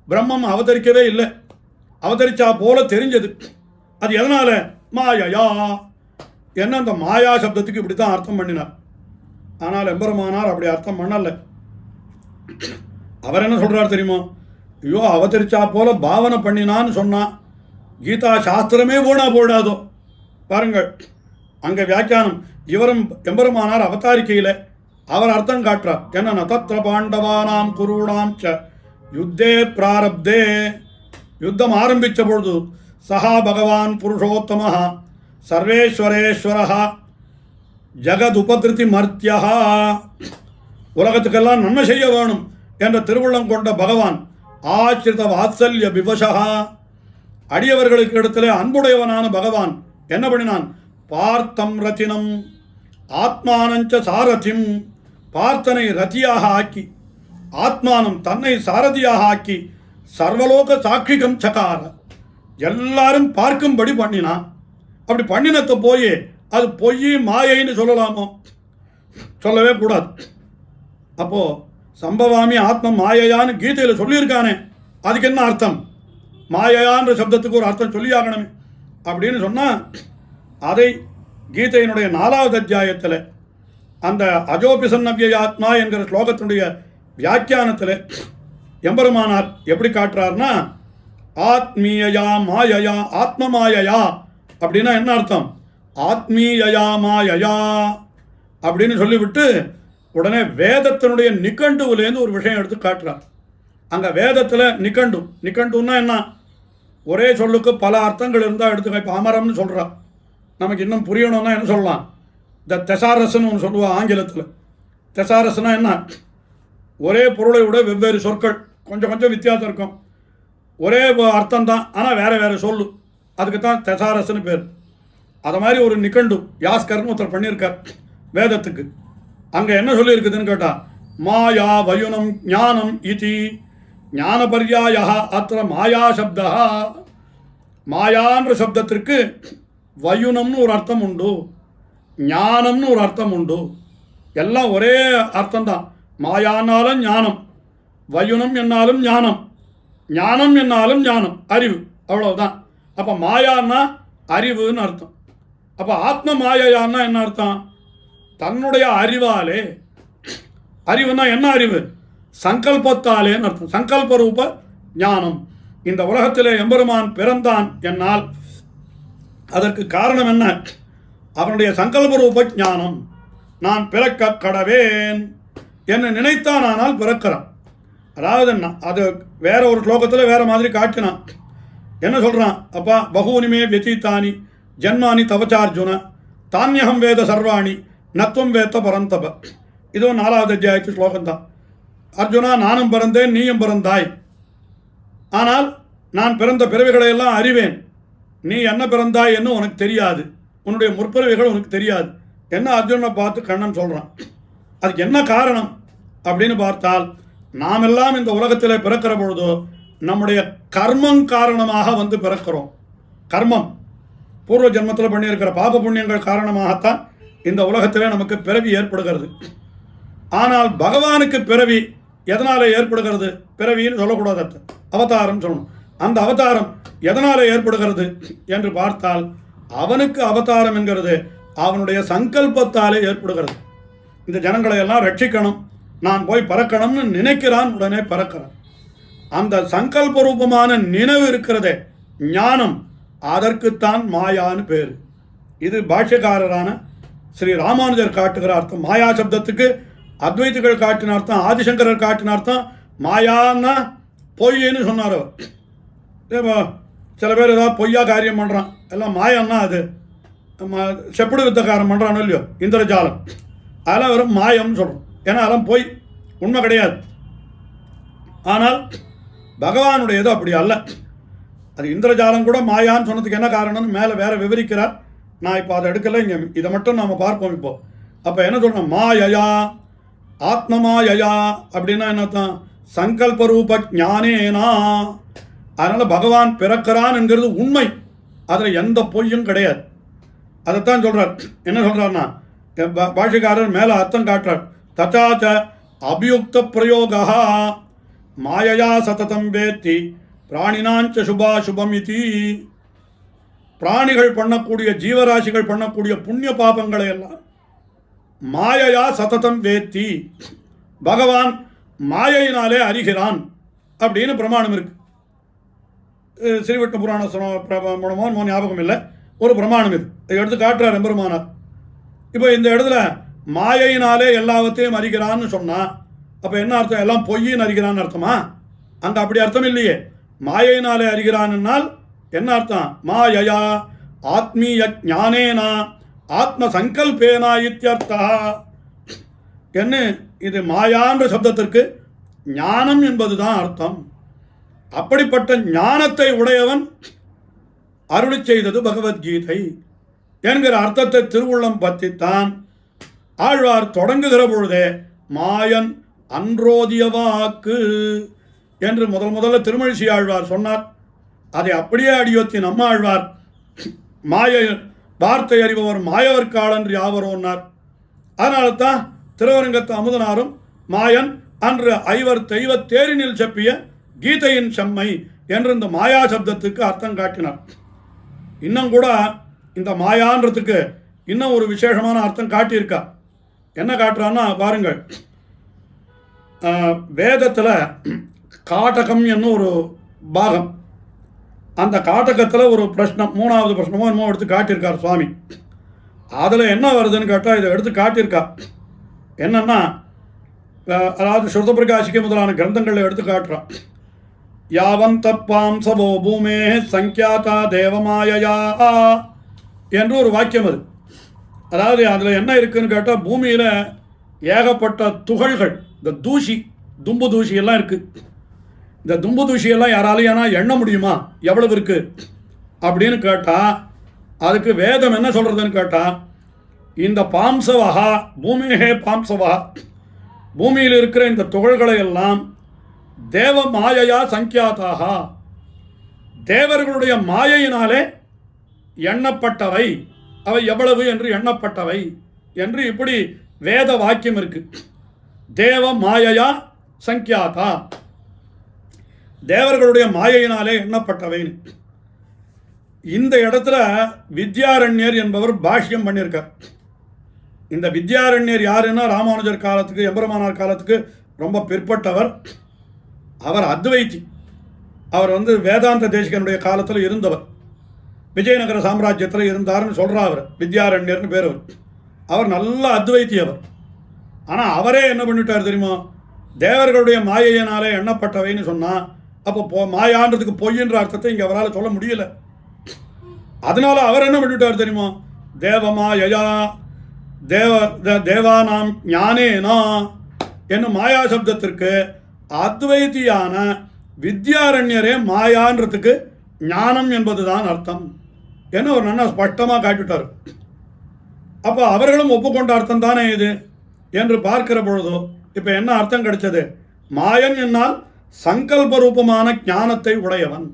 பிரம்மம் அவதரிக்கவே இல்லை, அவதரிச்சா போல தெரிஞ்சது. அது எதனால்? மாயையா. என்ன அந்த மாயா சப்தத்துக்கு இப்படி தான் அர்த்தம் பண்ணினார். ஆனால் எம்பெருமானார் அப்படி அர்த்தம் பண்ணலை. அவர் என்ன சொல்கிறார் தெரியுமா? ஐயோ அவதரிச்சா போல பாவனை பண்ணினான்னு சொன்னான், கீதா சாஸ்திரமே போனா போடாதோ. பாருங்கள் அங்கே வியாக்கியானம், இவரும் எம்பெருமானார் அவதாரிக்கையில் அவர் அர்த்தம் காட்டுறார். என்ன தத்ர பாண்டவானாம் குருணாம் ச யுத்தே பிராரப்தே, யுத்தம் ஆரம்பித்த பொழுது சஹா பகவான் புருஷோத்தம சர்வேஸ்வரேஸ்வரா ஜகதுபகிருதி மர்த்தியா, உலகத்துக்கெல்லாம் நன்மை செய்ய வேணும் என்ற திருவுள்ளம் கொண்ட பகவான் ஆச்சிரித வாத்சல்ய விவசா, அடியவர்களுக்கு இடத்துல அன்புடையவனான பகவான் என்ன பண்ணினான்? பார்த்தம் ரத்தினம் ஆத்மானஞ்ச சாரதிம், பார்த்தனை ரத்தியாக ஆக்கி ஆத்மானம் தன்னை சாரதியாக ஆக்கி சர்வலோக சாட்சிகம் சகார, எல்லாரும் பார்க்கும்படி பண்ணினான். அப்படி பண்ணினத்தை போய் அது பொய் மாயைன்னு சொல்லலாமோ? சொல்லவே கூடாது. அப்போது சம்பவாமி ஆத்ம மாயையான்னு கீதையில் சொல்லியிருக்கானே, அதுக்கு என்ன அர்த்தம்? மாயையான்ற சப்தத்துக்கு ஒரு அர்த்தம் சொல்லி ஆகணுமே அப்படின்னு சொன்னால், அதை கீதையினுடைய 4வது அத்தியாயத்தில் அந்த அஜோபிசன்னவ்யாத்மா என்கிற ஸ்லோகத்தினுடைய வியாக்கியானத்தில் எம்பெருமானார் எப்படி காட்டுறாருன்னா, ஆத்மீயயா மாயையா ஆத்ம மாயையா அப்படின்னா என்ன அர்த்தம்? ஆத்மீயயா மாயையா அப்படின்னு சொல்லிவிட்டு உடனே வேதத்தினுடைய நிகண்டுவிலேருந்து ஒரு விஷயம் எடுத்து காட்டுறார். அங்கே வேதத்தில் நிகண்டுன்னா என்ன? ஒரே சொல்லுக்கு பல அர்த்தங்கள் இருந்தால் எடுத்துக்க. இப்போ அமரம்னு சொல்கிறா, நமக்கு இன்னும் புரியணும்னா என்ன சொல்லலாம்? த தெசாரஸ்ன்னு ஒன்று சொல்லுவாள் ஆங்கிலத்தில். தெசாரஸ்னா என்ன? ஒரே பொருளை விட வெவ்வேறு சொற்கள், கொஞ்சம் வித்தியாசம் இருக்கும், ஒரே அர்த்தம் தான், ஆனால் வேறு சொல்லு, அதுக்கு தான் தெசாரஸ்ன்னு பேர். அதை மாதிரி ஒரு நிகண்டு யாஸ்கர்னு ஒருத்தர் பண்ணியிருக்கார் வேதத்துக்கு. அங்கே என்ன சொல்லியிருக்குதுன்னு கேட்டால் மாயா வயுனம் ஞானம் இதி ஞானபர்யாய அத்திர மாயா சப்தா. மாயான்ற சப்தத்திற்கு வயுனம்னு ஒரு அர்த்தம் உண்டு, ஞானம்னு ஒரு அர்த்தம் உண்டு. எல்லாம் ஒரே அர்த்தம்தான். மாயானாலும் ஞானம், வயுனம் என்னாலும் ஞானம், ஞானம் என்னாலும் ஞானம், அறிவு, அவ்வளவுதான். அப்போ மாயான்னா அறிவுன்னு அர்த்தம். அப்போ ஆத்ம மாயையான்னா என்ன அர்த்தம்? தன்னுடைய அறிவாலே. அறிவுனா என்ன அறிவு? சங்கல்பத்தாலேன்னு அர்த்தம். சங்கல்ப ரூப ஞானம். இந்த உலகத்திலே எம்பெருமான் பிறந்தான் என்னால் அதற்கு காரணம் என்ன? அவனுடைய சங்கல்ப ரூப ஞானம். நான் பிறக்க கடவேன் என்று நினைத்தானால் பிறக்கிறான். அதாவது அது வேற ஒரு ஸ்லோகத்தில் வேற மாதிரி காட்டினான். என்ன சொல்கிறான்? அப்பா பகூனிமே வெதித்தானி ஜன்மானி தவச்சார்ஜுன தானியகம் வேத சர்வாணி நத்துவம் வேத்த பரந்தப. இதுவும் 4வது அத்தியாயத்து ஸ்லோகம்தான். அர்ஜுனா, நானும் பிறந்தேன், நீயும் பிறந்தாய். ஆனால் நான் பிறந்த பிறவிகளையெல்லாம் அறிவேன். நீ என்ன பிறந்தாய் என்று உனக்கு தெரியாது, உன்னுடைய முற்பிறவிகள் உனக்கு தெரியாது என்ன அர்ஜுனனை பார்த்து கண்ணன் சொல்கிறான். அதுக்கு என்ன காரணம் அப்படின்னு பார்த்தால், நாம் எல்லாம் இந்த உலகத்தில் பிறக்கிற பொழுதோ நம்முடைய கர்மம் காரணமாக வந்து பிறக்கிறோம். கர்மம் பூர்வ ஜென்மத்தில் பண்ணியிருக்கிற பாப புண்ணியங்கள் காரணமாகத்தான் இந்த உலகத்திலே நமக்கு பிறவி ஏற்படுகிறது. ஆனால் பகவானுக்கு பிறவி எதனால் ஏற்படுகிறது? பிறவின்னு சொல்லக்கூடாது, அவதாரம் சொல்லணும். அந்த அவதாரம் எதனால் ஏற்படுகிறது என்று பார்த்தால், அவனுக்கு அவதாரம் என்கிறது அவனுடைய சங்கல்பத்தாலே ஏற்படுகிறது. இந்த ஜனங்களை எல்லாம் ரட்சிக்கணும், நான் போய் பறக்கணும்னு நினைக்கிறான், உடனே பறக்கிறான். அந்த சங்கல்ப ரூபமான நினைவு இருக்கிறதே ஞானம், அதற்குத்தான் மாயான்னு பேர். இது பாஷ்யக்காரரான ஸ்ரீ ராமானுஜர் காட்டுகிற அர்த்தம். மாயா சப்தத்துக்கு அத்வைதிகள் காட்டின அர்த்தம், ஆதிசங்கரர் காட்டின அர்த்தம் மாயான்னா பொய்ன்னு சொன்னார். சில பேர் ஏதாவது பொய்யா காரியம் பண்ணுறான், எல்லாம் மாயன்னா அது செப்படு வித்தக்காரன் பண்ணுறானோ இல்லையோ, இந்திரஜாலம், அதெல்லாம் வெறும் மாயம்னு சொல்கிறோம். ஏன்னா அதெல்லாம் பொய், உண்மை கிடையாது. ஆனால் பகவானுடையது அப்படி அல்ல. அது இந்திரஜாலம் கூட மாயான்னு சொன்னதுக்கு என்ன காரணம்னு மேலே வேற விவரிக்கிறார். நான் இப்போ அதை எடுக்கலை, இங்கே இதை மட்டும் நாம் பார்ப்போம். இப்போ அப்போ என்ன சொல்கிறோம்? மாயையா ஆத்மமாயையா அப்படின்னா என்னத்தான்? சங்கல்ப ரூப ஞானேனா. அதனால் பகவான் பிறக்கிறான் என்கிறது உண்மை, அதில் எந்த பொய்யும் கிடையாது. அதைத்தான் சொல்கிறார். என்ன சொல்கிறார்னா, பாஷிகாரர் மேலே அர்த்தம் காட்டுறார். ததாச்ச அபியுக்த பிரயோகா மாயையா சததம் வேத்தி பிராணினாஞ்ச சுபாசுபம் இதி. பிராணிகள் பண்ணக்கூடிய, ஜீவராசிகள் பண்ணக்கூடிய புண்ணிய பாபங்களை எல்லாம் மாயையா சததம் வேத்தி, பகவான் மாயையினாலே அறிகிறான் அப்படின்னு பிரமாணம் இருக்கு. ஸ்ரீவிஷ்ணு புராண மூலமோ ஞாபகம் இல்லை, ஒரு பிரமாணம் இது. எடுத்து காட்டுறார் எம்பெருமானார். இப்போ இந்த இடத்துல மாயையினாலே எல்லாவற்றையும் அறிகிறான்னு சொன்னால் அப்போ என்ன அர்த்தம்? எல்லாம் பொய்ன்னு அறிகிறான்னு அர்த்தமா? அங்கே அப்படி அர்த்தம் இல்லையே. மாயையினாலே அறிகிறான்னால் என்ன அர்த்தம்? மாயையா ஆத்மீய ஞானேனா ஆத்ம சங்கல்பேனா இத்தியர்த்தா. என்ன இது? மாயான்ற சப்தத்திற்கு ஞானம் என்பதுதான் அர்த்தம். அப்படிப்பட்ட ஞானத்தை உடையவன் அருளி செய்தது பகவத்கீதை என்கிற அர்த்தத்தை திருவுள்ளம் பற்றித்தான் ஆழ்வார் தொடங்குகிற பொழுதே மாயன் அன்றோதிய வாக்கு என்று முதல்ல திருமழிசை ஆழ்வார் சொன்னார். அதை அப்படியே அடியொத்தி நம்ம ஆழ்வார் மாய வார்த்தை அறிபவர் மாயவர்காலன்று யாவரோன்னார். அதனால தான் திருவரங்கத்து அமுதனாரும் மாயன் அன்று ஐவர் தெய்வ தேரினில் செப்பிய கீதையின் செம்மை என்று இந்த மாயா சப்தத்துக்கு அர்த்தம் காட்டினார். இன்னும் கூட இந்த மாயான்றதுக்கு இன்னும் ஒரு விசேஷமான அர்த்தம் காட்டியிருக்கா. என்ன காட்டுறான்னா பாருங்கள், வேதத்தில் காட்டகம் என்ன ஒரு பாகம், அந்த காட்டகத்தில் ஒரு பிரஷ்னம், 3வது பிரஷ்னமோ என்னமோ எடுத்து காட்டியிருக்கார் சுவாமி. அதில் என்ன வருதுன்னு கேட்டால் இதை எடுத்து காட்டியிருக்கா. என்னன்னா, அதாவது ஸ்ருதபிரகாசிக்க முதலான கிரந்தங்களில் எடுத்து காட்டுறான். யாவந்தப்பாம் சவோ பூமே சங்கியாதா தேவமாயா என்று ஒரு வாக்கியம் அது. அதாவது அதில் என்ன இருக்குதுன்னு கேட்டால், பூமியில் ஏகப்பட்ட துகள்கள், இந்த தூசி, தும்பு தூசி எல்லாம் இருக்குது. இந்த தும்பு தூசியெல்லாம் யாராலையும் எண்ண முடியுமா எவ்வளவு இருக்குது அப்படின்னு கேட்டால், அதுக்கு வேதம் என்ன சொல்கிறதுன்னு கேட்டால், இந்த பாம்சவகா பூமியே பாம்சவகா, பூமியில் இருக்கிற இந்த துகள்களை எல்லாம் தேவ மாயையா சங்கியாதாக, தேவர்களுடைய மாயையினாலே எண்ணப்பட்டவை, அவை எவ்வளவு என்று எண்ணப்பட்டவை என்று இப்படி வேத வாக்கியம் இருக்கு. தேவ மாயையா சங்கியாதா, தேவர்களுடைய மாயையினாலே எண்ணப்பட்டவை. இந்த இடத்துல வித்யாரண்யர் என்பவர் பாஷ்யம் பண்ணியிருக்கார். இந்த வித்யாரண்யர் யாருன்னா ராமானுஜர் காலத்துக்கு எம்பெருமானார் காலத்துக்கு ரொம்ப பிற்பட்டவர். அவர் அத்வைத்தி. அவர் வேதாந்த தேசிகனுடைய காலத்தில் இருந்தவர். விஜயநகர சாம்ராஜ்யத்தில் இருந்தார்னு சொல்கிறார். அவர் வித்யாரண்யர்னு பேர். அவர் நல்ல அத்வைத்தி அவர். ஆனால் அவரே என்ன பண்ணிட்டார் தெரியுமா, தேவர்களுடைய மாயையினாலே எண்ணப்பட்டவைன்னு சொன்னால் அப்போ மாயான்றதுக்கு பொய்ன்ற அர்த்தத்தை இங்கே அவரால் சொல்ல முடியல. அதனால அவர் என்ன பண்ணிட்டார் தெரியுமா, தேவமாயா தேவானாம் ஞானேனா என்னும் மாயா சப்தத்திற்கு அத்வைத்தியான வித்யாரண்யரே மாயான்றதுக்கு ஞானம் என்பதுதான் அர்த்தம் என்ன ஒரு நல்லா ஸ்பஷ்டமாக காட்டிவிட்டார். அப்போ அவர்களும் ஒப்புக்கொண்ட அர்த்தம் தானே இது என்று பார்க்கிற பொழுதோ இப்போ என்ன அர்த்தம் கிடைச்சது, மாயன் என்னால் சங்கல்ப ரூபமான ஞானத்தை உடையவன்,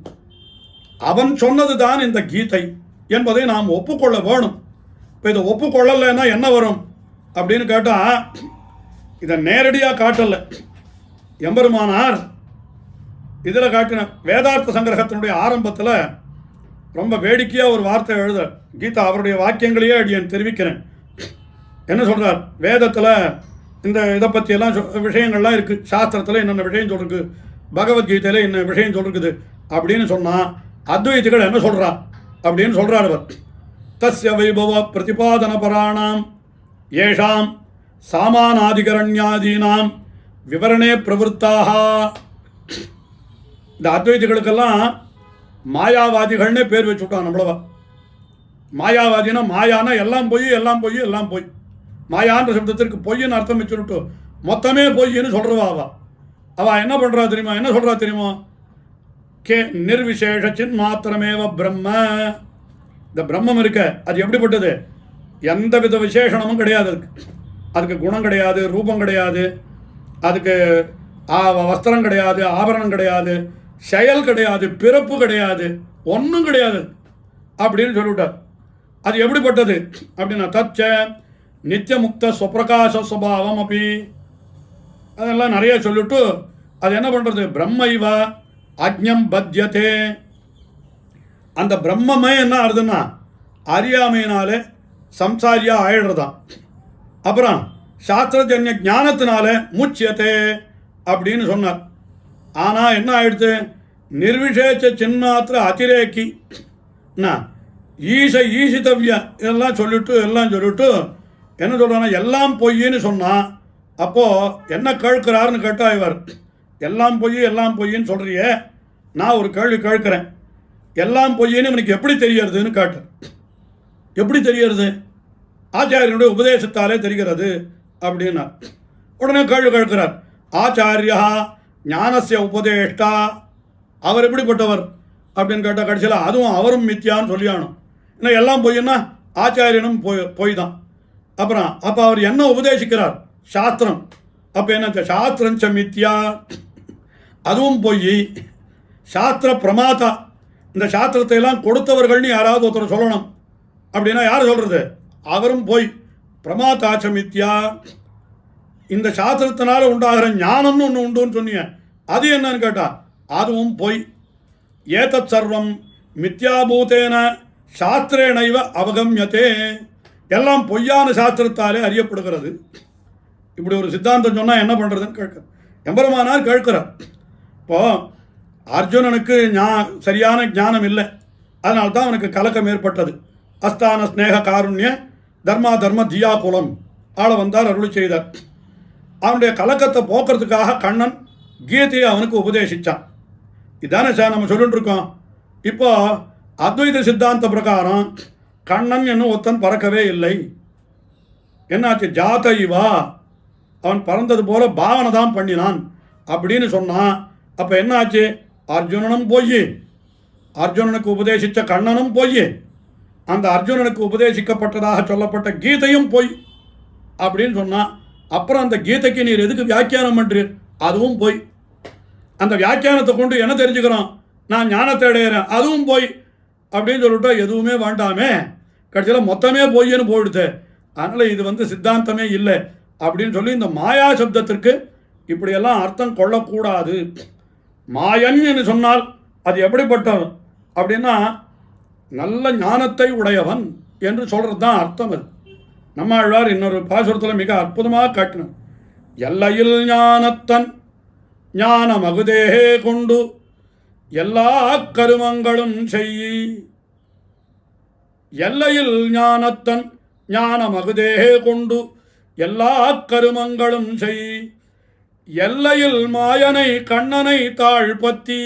அவன் சொன்னது தான் இந்த கீதை என்பதை நாம் ஒப்புக்கொள்ள வேணும். இப்போ இதை ஒப்புக்கொள்ளலைன்னா என்ன வரும் அப்படின்னு கேட்டால், இதை நேரடியாக காட்டலை எம்பெருமானார் இதில் காட்டின வேதார்த்த சங்கிரகத்தினுடைய ஆரம்பத்தில் ரொம்ப வேடிக்கையாக ஒரு வார்த்தை எழுத கீதா அவருடைய வாக்கியங்களையே அடியேன் தெரிவிக்கிறேன். என்ன சொல்கிறார், வேதத்தில் இந்த இதை பற்றியெல்லாம் விஷயங்கள்லாம் இருக்குது, சாஸ்திரத்தில் என்னென்ன விஷயம் சொல்லிருக்கு, பகவத்கீதையில் என்ன விஷயம் சொல்லிருக்குது அப்படின்னு சொன்னால் அத்வைதிகள் என்ன சொல்கிறா அப்படின்னு சொல்கிறார் அவர். தஸ்ய வைபவ பிரதிபாதன பராணாம் ஏஷாம் சாமானாதிகரண்யாதீனாம் விவரணே பிரவருத்தாக. இந்த அத்வைதிகளுக்கெல்லாம் மாயாவாதிகள்னே பேர் வச்சுவிட்டான் நம்மளவா. மாயாவாதினா மாயானா எல்லாம் பொய் எல்லாம் பொய் எல்லாம் பொய், மாயான்ற சப்தத்திற்கு பொய்ன்னு அர்த்தம் வச்சுட்டு மொத்தமே பொய்ன்னு சொல்கிறவா அவள் என்ன பண்ணுறா தெரியுமா, என்ன சொல்கிறா தெரியுமா, கே நிர்விசேஷ சின் மாத்திரமேவ பிரம்ம. இந்த பிரம்மம் இருக்க அது எப்படிப்பட்டது, எந்த வித விசேஷணமும் கிடையாது, அதுக்கு குணம் கிடையாது, ரூபம் கிடையாது, அதுக்கு வஸ்திரம் கிடையாது, ஆபரணம் கிடையாது, செயல் கிடையாது, பிறப்பு கிடையாது, ஒன்றும் கிடையாது அப்படின்னு சொல்லிவிட்டார். அது எப்படிப்பட்டது அப்படின்னா தச்ச நித்தியமுக்த ஸ்வப்பிரகாச சுபாவம் அப்படி அதெல்லாம் நிறைய சொல்லிவிட்டு அது என்ன பண்ணுறது, பிரம்மைவ அஜ்ஞம் பத்தியதே. அந்த பிரம்மமே என்ன ஆகுதுன்னா அறியாமையினாலே சம்சாரியாக ஆயிடுறதான். அப்புறம் சாஸ்திரஜன்ய ஞானத்தினால முச்சியத்தே அப்படின்னு சொன்னார். ஆனால் என்ன ஆயிடுத்து, நிர்விசேஷ சின்மாத்திர அதிரேக்கி ஈசித்தவ்ய இதெல்லாம் சொல்லிட்டு என்ன சொல்கிறான்னா எல்லாம் பொய்ன்னு சொன்னால் அப்போது என்ன கேட்கிறாருன்னு கேட்டால் இவர் எல்லாம் பொய்ன்னு சொல்கிறியே, நான் ஒரு கேள்வி கேட்குறேன், எல்லாம் பொய்ன்னு இவனுக்கு எப்படி தெரியறதுன்னு கேட்டார். எப்படி தெரியறது, ஆச்சாரியனுடைய உபதேசத்தாலே தெரிகிறது அப்படின்னா உடனே கேள்வி கேட்கிறார். ஆச்சாரியா ஞானசிய உபதேஷ்டா, அவர் எப்படிப்பட்டவர் அப்படின்னு கேட்டால் கடைசியில் அதுவும் அவரும் மித்தியான்னு சொல்லியானும். இன்னும் எல்லாம் பொய்ன்னா ஆச்சாரியனும் பொய் தான். அப்புறம் அப்போ அவர் என்ன உபதேசிக்கிறார், சாஸ்திரம். அப்போ என்ன சாஸ்திரஞ்ச மித்யா, அதுவும் பொய். சாஸ்திர பிரமாதா, இந்த சாஸ்திரத்தை எல்லாம் கொடுத்தவர்கள்னு யாராவது ஒருத்தர் சொல்லணும் அப்படின்னா யார் சொல்கிறது, அவரும் பொய். பிரமாதாச்ச மித்யா, இந்த சாஸ்திரத்தினால உண்டாகிற ஞானம்னு ஒன்று உண்டுன்னு சொன்னீங்க, அது என்னன்னு கேட்டால் அதுவும் பொய். ஏதத் சர்வம் மித்யாபூதேன சாஸ்திரேனைவ அவகமியத்தே, எல்லாம் பொய்யான சாஸ்திரத்தாலே அறியப்படுகிறது. இப்படி ஒரு சித்தாந்தம் சொன்னால் என்ன பண்ணுறதுன்னு கேட்குற எம்பெருமானார் கேட்கிறார். இப்போது அர்ஜுனனுக்கு சரியான ஞானம் இல்லை, அதனால தான் அவனுக்கு கலக்கம் ஏற்பட்டது. அஸ்தான ஸ்நேக காருண்ய தர்மா தர்ம தியா குலம் ஆள வந்தார், அருளி செய்தார். அவனுடைய கலக்கத்தை போக்குறதுக்காக கண்ணன் கீதையை அவனுக்கு உபதேசித்தான். இதானே சார் நம்ம சொல்லிட்டு இருக்கோம். இப்போ அத்வைத சித்தாந்த பிரகாரம் கண்ணன் என்னும் ஒருத்தன் பறக்கவே இல்லை. என்னாச்சு, ஜாத இவா, அவன் பறந்தது போல பாவனை தான் பண்ணினான் அப்படின்னு சொன்னான். அப்போ என்னாச்சு, அர்ஜுனனும் போய், அர்ஜுனனுக்கு உபதேசித்த கண்ணனும் போய், அந்த அர்ஜுனனுக்கு உபதேசிக்கப்பட்டதாக சொல்லப்பட்ட கீதையும் பொய் அப்படின்னு சொன்னான். அப்புறம் அந்த கீதைக்கு நீர் எதுக்கு வியாக்கியானம் பண்ணுறீர், அதுவும் பொய். அந்த வியாக்கியானத்தை கொண்டு என்ன தெரிஞ்சுக்கிறோம், நான் ஞானத்தை அடையிறேன், அதுவும் பொய் அப்படின்னு சொல்லிட்டா எதுவுமே வேண்டாமே, கடைசியில் மொத்தமே பொய்ன்னு போயிடுது. அதனால் இது சித்தாந்தமே இல்லை அப்படின்னு சொல்லி இந்த மாயா சப்தத்திற்கு இப்படியெல்லாம் அர்த்தம் கொள்ளக்கூடாது. மாயன் என்று சொன்னால் அது எப்படிப்பட்டவன் அப்படின்னா நல்ல ஞானத்தை உடையவன் என்று சொல்கிறது தான் அர்த்தம். அது நம்மாழ்வார் இன்னொரு பாசுரத்தில் மிக அற்புதமாக காட்டினார். எல்லையில் ஞானத்தன் ஞான மகுதேகே கொண்டு எல்லா கருமங்களும் செய்யி. எல்லையில் ஞானத்தன் ஞான மகுதேகே கொண்டு எல்லா கருமங்களும் செய். எல்லையில் மாயனை கண்ணனை தாழ்பத்தி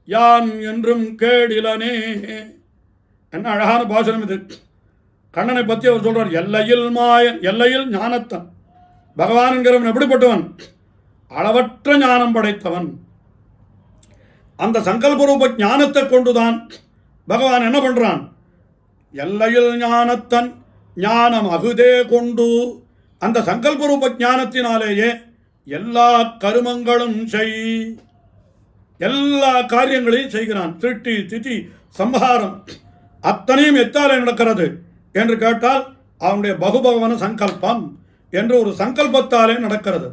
யான் என்றும் கேடிலனே. என்ன அழகான பாசனம் இது. கண்ணனை பற்றி அவர் சொல்றார், எல்லையில் மாயன், எல்லையில் ஞானத்தன். பகவான் என்கிறவன் எப்படிப்பட்டவன், அளவற்ற ஞானம் படைத்தவன். அந்த சங்கல்பரூப ஞானத்தை கொண்டுதான் பகவான் என்ன பண்றான், எல்லையில் ஞானத்தன் ஞானம் அகுதே கொண்டு அந்த சங்கல்பரூப ஞானத்தினாலேயே எல்லா கருமங்களும் செய், எல்லா காரியங்களையும் செய்கிறான். திருட்டி திதி சம்ஹாரம் அத்தனையும் எத்தாலே நடக்கிறது என்று கேட்டால் அவனுடைய பகுபகவன சங்கல்பம் என்று ஒரு சங்கல்பத்தாலே நடக்கிறது.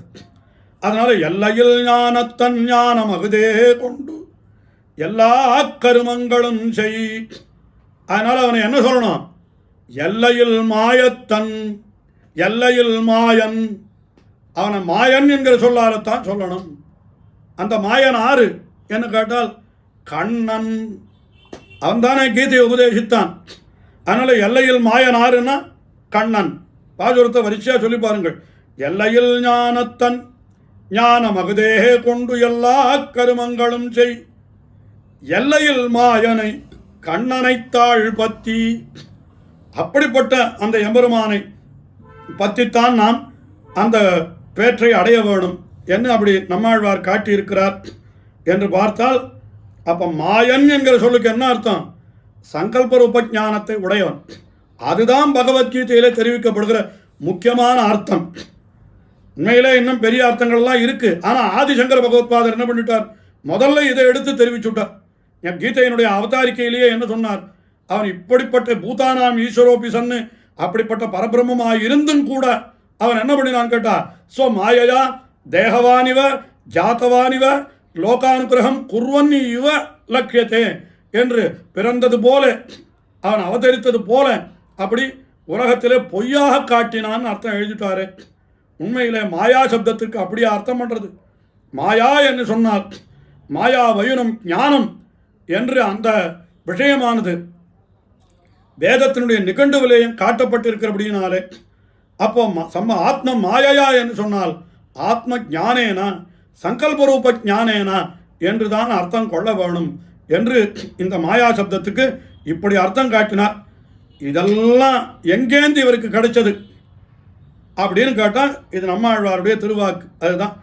அதனால எல்லையில் ஞானத்தன் ஞானம் அகுதே கொண்டு எல்லா கருமங்களும் செய். அதனால அவனை என்ன சொல்லணும், எல்லையில் மாயத்தன், எல்லையில் மாயன். அவனை மாயன் என்கிற சொல்லால்தான் சொல்லணும். அந்த மாயன் ஆறு என்று கேட்டால் கண்ணன். அவன் தானே கீதையை உபதேசித்தான். அதனால எல்லையில் மாயன் ஆறுன்னா கண்ணன். பாசுரத்தை வரிசையா சொல்லி பாருங்கள். எல்லையில் ஞானத்தன் ஞான மகுதேகே கொண்டு எல்லா கருமங்களும் செய். எல்லையில் மாயனை கண்ணனை தாழ்பத்தி. அப்படிப்பட்ட அந்த எம்பெருமானை பற்றித்தான் நாம் அந்த பேற்றை அடைய வேணும் என்று அப்படி நம்மாழ்வார் காட்டியிருக்கிறார் என்று பார்த்தால், அப்போ மாயன் என்கிற சொல்லுக்கு என்ன அர்த்தம், சங்கல்பரூப ஞானத்தை உடையவன். அதுதான் பகவத்கீதையிலே தெரிவிக்கப்படுகிற முக்கியமான அர்த்தம். உண்மையிலே இன்னும் பெரிய அர்த்தங்கள்லாம் இருக்கு. ஆனால் ஆதிசங்கர பகவத்பாதர் என்ன பண்ணிட்டார், முதல்ல இதை எடுத்து தெரிவிச்சுட்டார். என் கீதையினுடைய அவதாரிக்கையிலேயே என்ன சொன்னார், அவன் இப்படிப்பட்ட பூதானாம் ஈஸ்வரோபிசன்னு அப்படிப்பட்ட பரபிரம்மமாக இருந்தும் கூட அவன் என்ன பண்ணினான் கேட்டா, ஸ்வ மாயையா தேகவானிவ ஜாத்தவானிவ லோகானுகிரகம் குர்வன்னி இவ லக்கியத்தே என்று பிறந்தது போல அவன் அவதரித்தது போல அப்படி உலகத்திலே பொய்யாக காட்டினான்னு அர்த்தம் எழுதிட்டாரு. உண்மையிலே மாயா சப்தத்திற்கு அப்படியே அர்த்தம் பண்றது. மாயா என்று சொன்னால் மாயா வயுனம் ஞானம் என்று அந்த விஷயமானது வேதத்தினுடைய நிகண்டுவிலேயும் காட்டப்பட்டிருக்கிறபடினாலே, அப்போ ஆத்ம மாயையா என்று சொன்னால் ஆத்ம ஞானேனா சங்கல்பரூப ஞானேனா என்று தான் அர்த்தம் கொள்ள வேணும் என்று இந்த மாயா சப்தத்துக்கு இப்படி அர்த்தம் காட்டினார். இதெல்லாம் எங்கேந்து இவருக்கு கிடைச்சது அப்படின்னு கேட்டால் இது நம்மாழ்வாருடைய திருவாக்கு. அதுதான்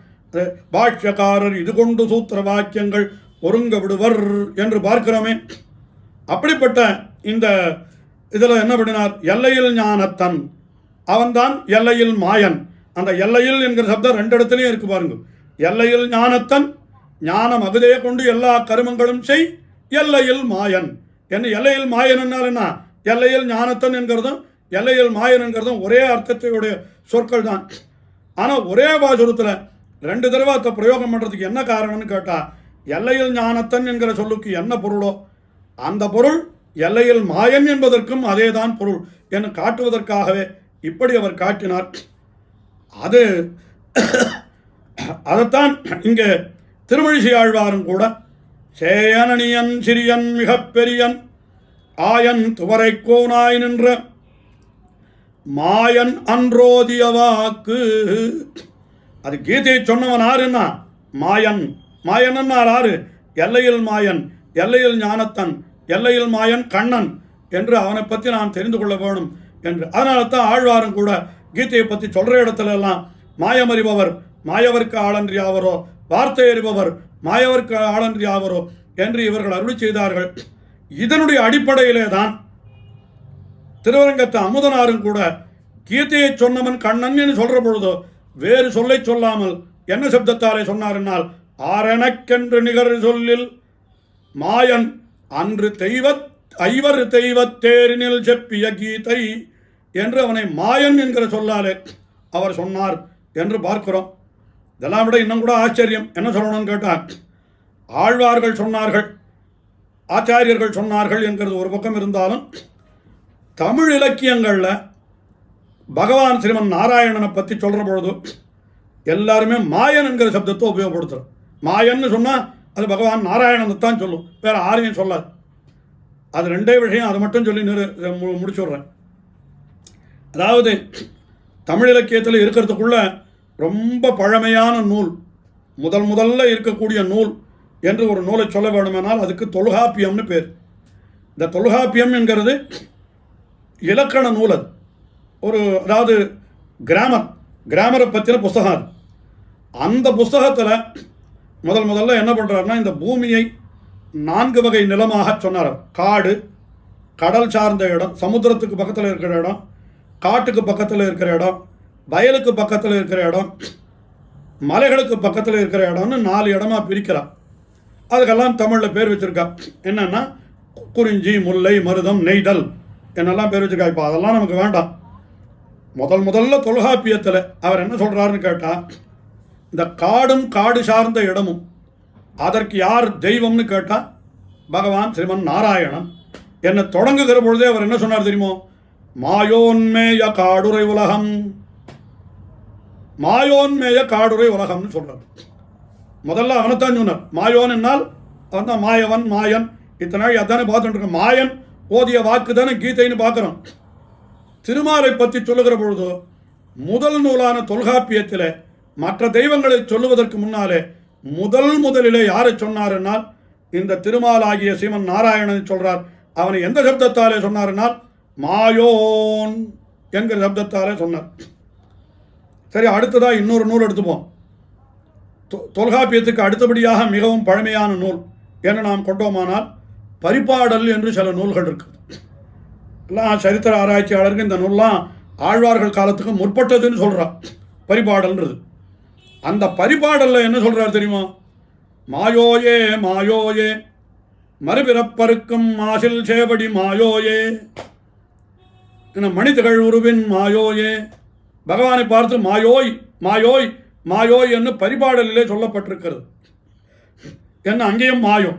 பாஷ்யக்காரர் இது கொண்டு சூத்திர வாக்கியங்கள் ஒருங்க விடுவர் என்று பார்க்கிறோமே. அப்படிப்பட்ட இந்த இதில் என்ன பண்ணினார், எல்லையில் ஞானத்தன் அவன்தான் எல்லையில் மாயன். அந்த எல்லையில் என்கிற சப்தம் ரெண்டு இடத்துலையும் இருக்கு பாருங்க. எல்லையில் ஞானத்தன் ஞானம் அகுதே கொண்டு எல்லா கருமங்களும் செய். எல்லையில் மாயன் என்ன, எல்லையில் மாயன் என்ன, எல்லையில் ஞானத்தன் என்கிறதும் எல்லையில் மாயன் என்கிறதும் ஒரே அர்த்தத்தையுடைய சொற்கள் தான். ஆனால் ஒரே பாசுரத்தில் ரெண்டு தடவை அதை பிரயோகம் பண்ணுறதுக்கு என்ன காரணம்னு கேட்டால், எல்லையில் ஞானத்தன் என்கிற சொல்லுக்கு என்ன பொருளோ அந்த பொருள் எல்லையில் மாயன் என்பதற்கும் அதே தான் பொருள் என்று காட்டுவதற்காகவே இப்படி அவர் காட்டினார். அது அதைத்தான் இங்கே திருமழிசை ஆழ்வாரும் கூட சேயனனியன் சிறியன் மிகப்பெரியன் ஆயன் துவரை கோனாய் நின்ற மாயன் அன்றோதிய வாக்கு. அது கீதையை சொன்னவன் ஆறுன்னா மாயன். மாயன் ஆறு, எல்லையில் மாயன், எல்லையில் ஞானத்தன், எல்லையில் மாயன் கண்ணன் என்று அவனை பற்றி நாம் தெரிந்து கொள்ள வேணும் என்று. அதனால தான் ஆழ்வாரும் கூட கீதையை பற்றி சொல்கிற இடத்துல எல்லாம் மாயம் அறிபவர் மாயவர்க்கு ஆளன்றி ஆவரோ, வார்த்தை அறிபவர் மாயவர்க்கு ஆளன்றி ஆவரோ என்று இவர்கள் அருளி செய்தார்கள். இதனுடைய அடிப்படையிலே தான் திருவரங்கத்து அமுதனாரும் கூட கீதையை சொன்னவன் கண்ணன் என்று சொல்ற பொழுதோ வேறு சொல்லை சொல்லாமல் என்ன சப்தத்தாலே சொன்னார்? ஆரணக்கென்று நிகர் சொல்லில் மாயன் அன்று ஐவர் தெய்வத்தேரினில் செப்பிய கீதை என்று அவனை மாயன் என்கிற சொல்லாலே அவர் சொன்னார் என்று பார்க்கிறோம். இதெல்லாம் விட இன்னும் கூட ஆச்சரியம். என்ன சொல்லணும்னு கேட்டால், ஆழ்வார்கள் சொன்னார்கள், ஆச்சாரியர்கள் சொன்னார்கள் என்கிறது ஒரு பக்கம் இருந்தாலும், தமிழ் இலக்கியங்களில் பகவான் ஸ்ரீமன் நாராயணனை பற்றி சொல்கிற பொழுது எல்லாருமே மாயன் என்கிற சப்தத்தை உபயோகப்படுத்துகிறோம். மாயன்னு சொன்னால் அது பகவான் நாராயணனை தான் சொல்லும், வேறு யாரையும் சொல்லாது. அது ரெண்டே விஷயம், அதை மட்டும் சொல்லி முடிச்சு விட்றேன். அதாவது தமிழ் இலக்கியத்தில் இருக்கிறதுக்குள்ள ரொம்ப பழமையான நூல், முதல்ல இருக்கக்கூடிய நூல் என்று ஒரு நூலை சொல்ல வேண்டுமானால் அதுக்கு தொல்காப்பியம்னு பேர். இந்த தொல்காப்பியம் என்கிறது இலக்கண நூல். அது ஒரு, அதாவது கிராமரை பற்றின புஸ்தகம் அது. அந்த புஸ்தகத்தில் முதல்ல என்ன பண்ணுறாருன்னா, இந்த பூமியை 4 வகை நிலமாக சொன்னார். காடு, கடல் சார்ந்த இடம், சமுத்திரத்துக்கு பக்கத்தில் இருக்கிற இடம், காட்டுக்கு பக்கத்தில் இருக்கிற இடம், வயலுக்கு பக்கத்தில் இருக்கிற இடம், மலைகளுக்கு பக்கத்தில் இருக்கிற இடம்னு 4 இடமா பிரிக்கிறார். அதுக்கெல்லாம் தமிழில் பேர் வச்சுருக்கா. என்னென்னா குறிஞ்சி, முல்லை, மருதம், நெய்தல் என்னெல்லாம் பேர் வச்சுருக்கா. இப்போ அதெல்லாம் நமக்கு வேண்டாம். முதல்ல தொல்காப்பியத்தில் அவர் என்ன சொல்கிறாருன்னு கேட்டால், இந்த காடும் காடு சார்ந்த இடமும் அதற்கு யார் தெய்வம்னு கேட்டால் பகவான் ஸ்ரீமன் நாராயணன். என்னை தொடங்குகிற பொழுதே அவர் என்ன சொன்னார் தெரியுமோ? மாயோன்மேய காடுரை உலகம், மாயோன்மேய காடுரை உலகம்னு சொல்கிறார். முதல்ல அவனைத்தான் சொன்னார். மாயோன் என்னால் அவன் தான் மாயவன், மாயன். இத்தனை நாள் அதானே பார்த்துட்டு இருக்கோம். மாயன் ஓதிய வாக்கு தானே கீதைன்னு பார்க்குறோம். திருமாலை பற்றி சொல்லுகிற பொழுது முதல் நூலான தொல்காப்பியத்தில் மற்ற தெய்வங்களை சொல்லுவதற்கு முன்னாலே முதலிலே யாரை சொன்னார்னால் இந்த திருமாலாகிய ஸ்ரீமன் நாராயணன் சொல்கிறார். அவனை எந்த சப்தத்தாலே சொன்னார்னால் மாயோன் என்கிற சப்தத்தாலே சொன்னார். சரி, அடுத்ததாக இன்னொரு நூல் எடுத்துப்போம். தொல்காப்பியத்துக்கு அடுத்தபடியாக மிகவும் பழமையான நூல் என்று நாம் கொண்டோமானால் பரிபாடல் என்று சில நூல்கள் இருக்குது. எல்லாம் சரித்திர ஆராய்ச்சியாளருக்கு இந்த நூல்லாம் ஆழ்வார்கள் காலத்துக்கு முற்பட்டதுன்னு சொல்கிறார் பரிபாடல்ன்றது. அந்த பரிபாடலில் என்ன சொல்கிறார் தெரியுமா? மாயோயே மாயோயே மறுபிறப்பருக்கும் மாசில் சேவடி மாயோயே என மனிதர்கள் உருவின் மாயோயே. பகவானை பார்த்து மாயோய் மாயோய் மாயோய் என்று பரிபாடலிலே சொல்லப்பட்டிருக்கிறது. என்ன அங்கேயும் மாயம்.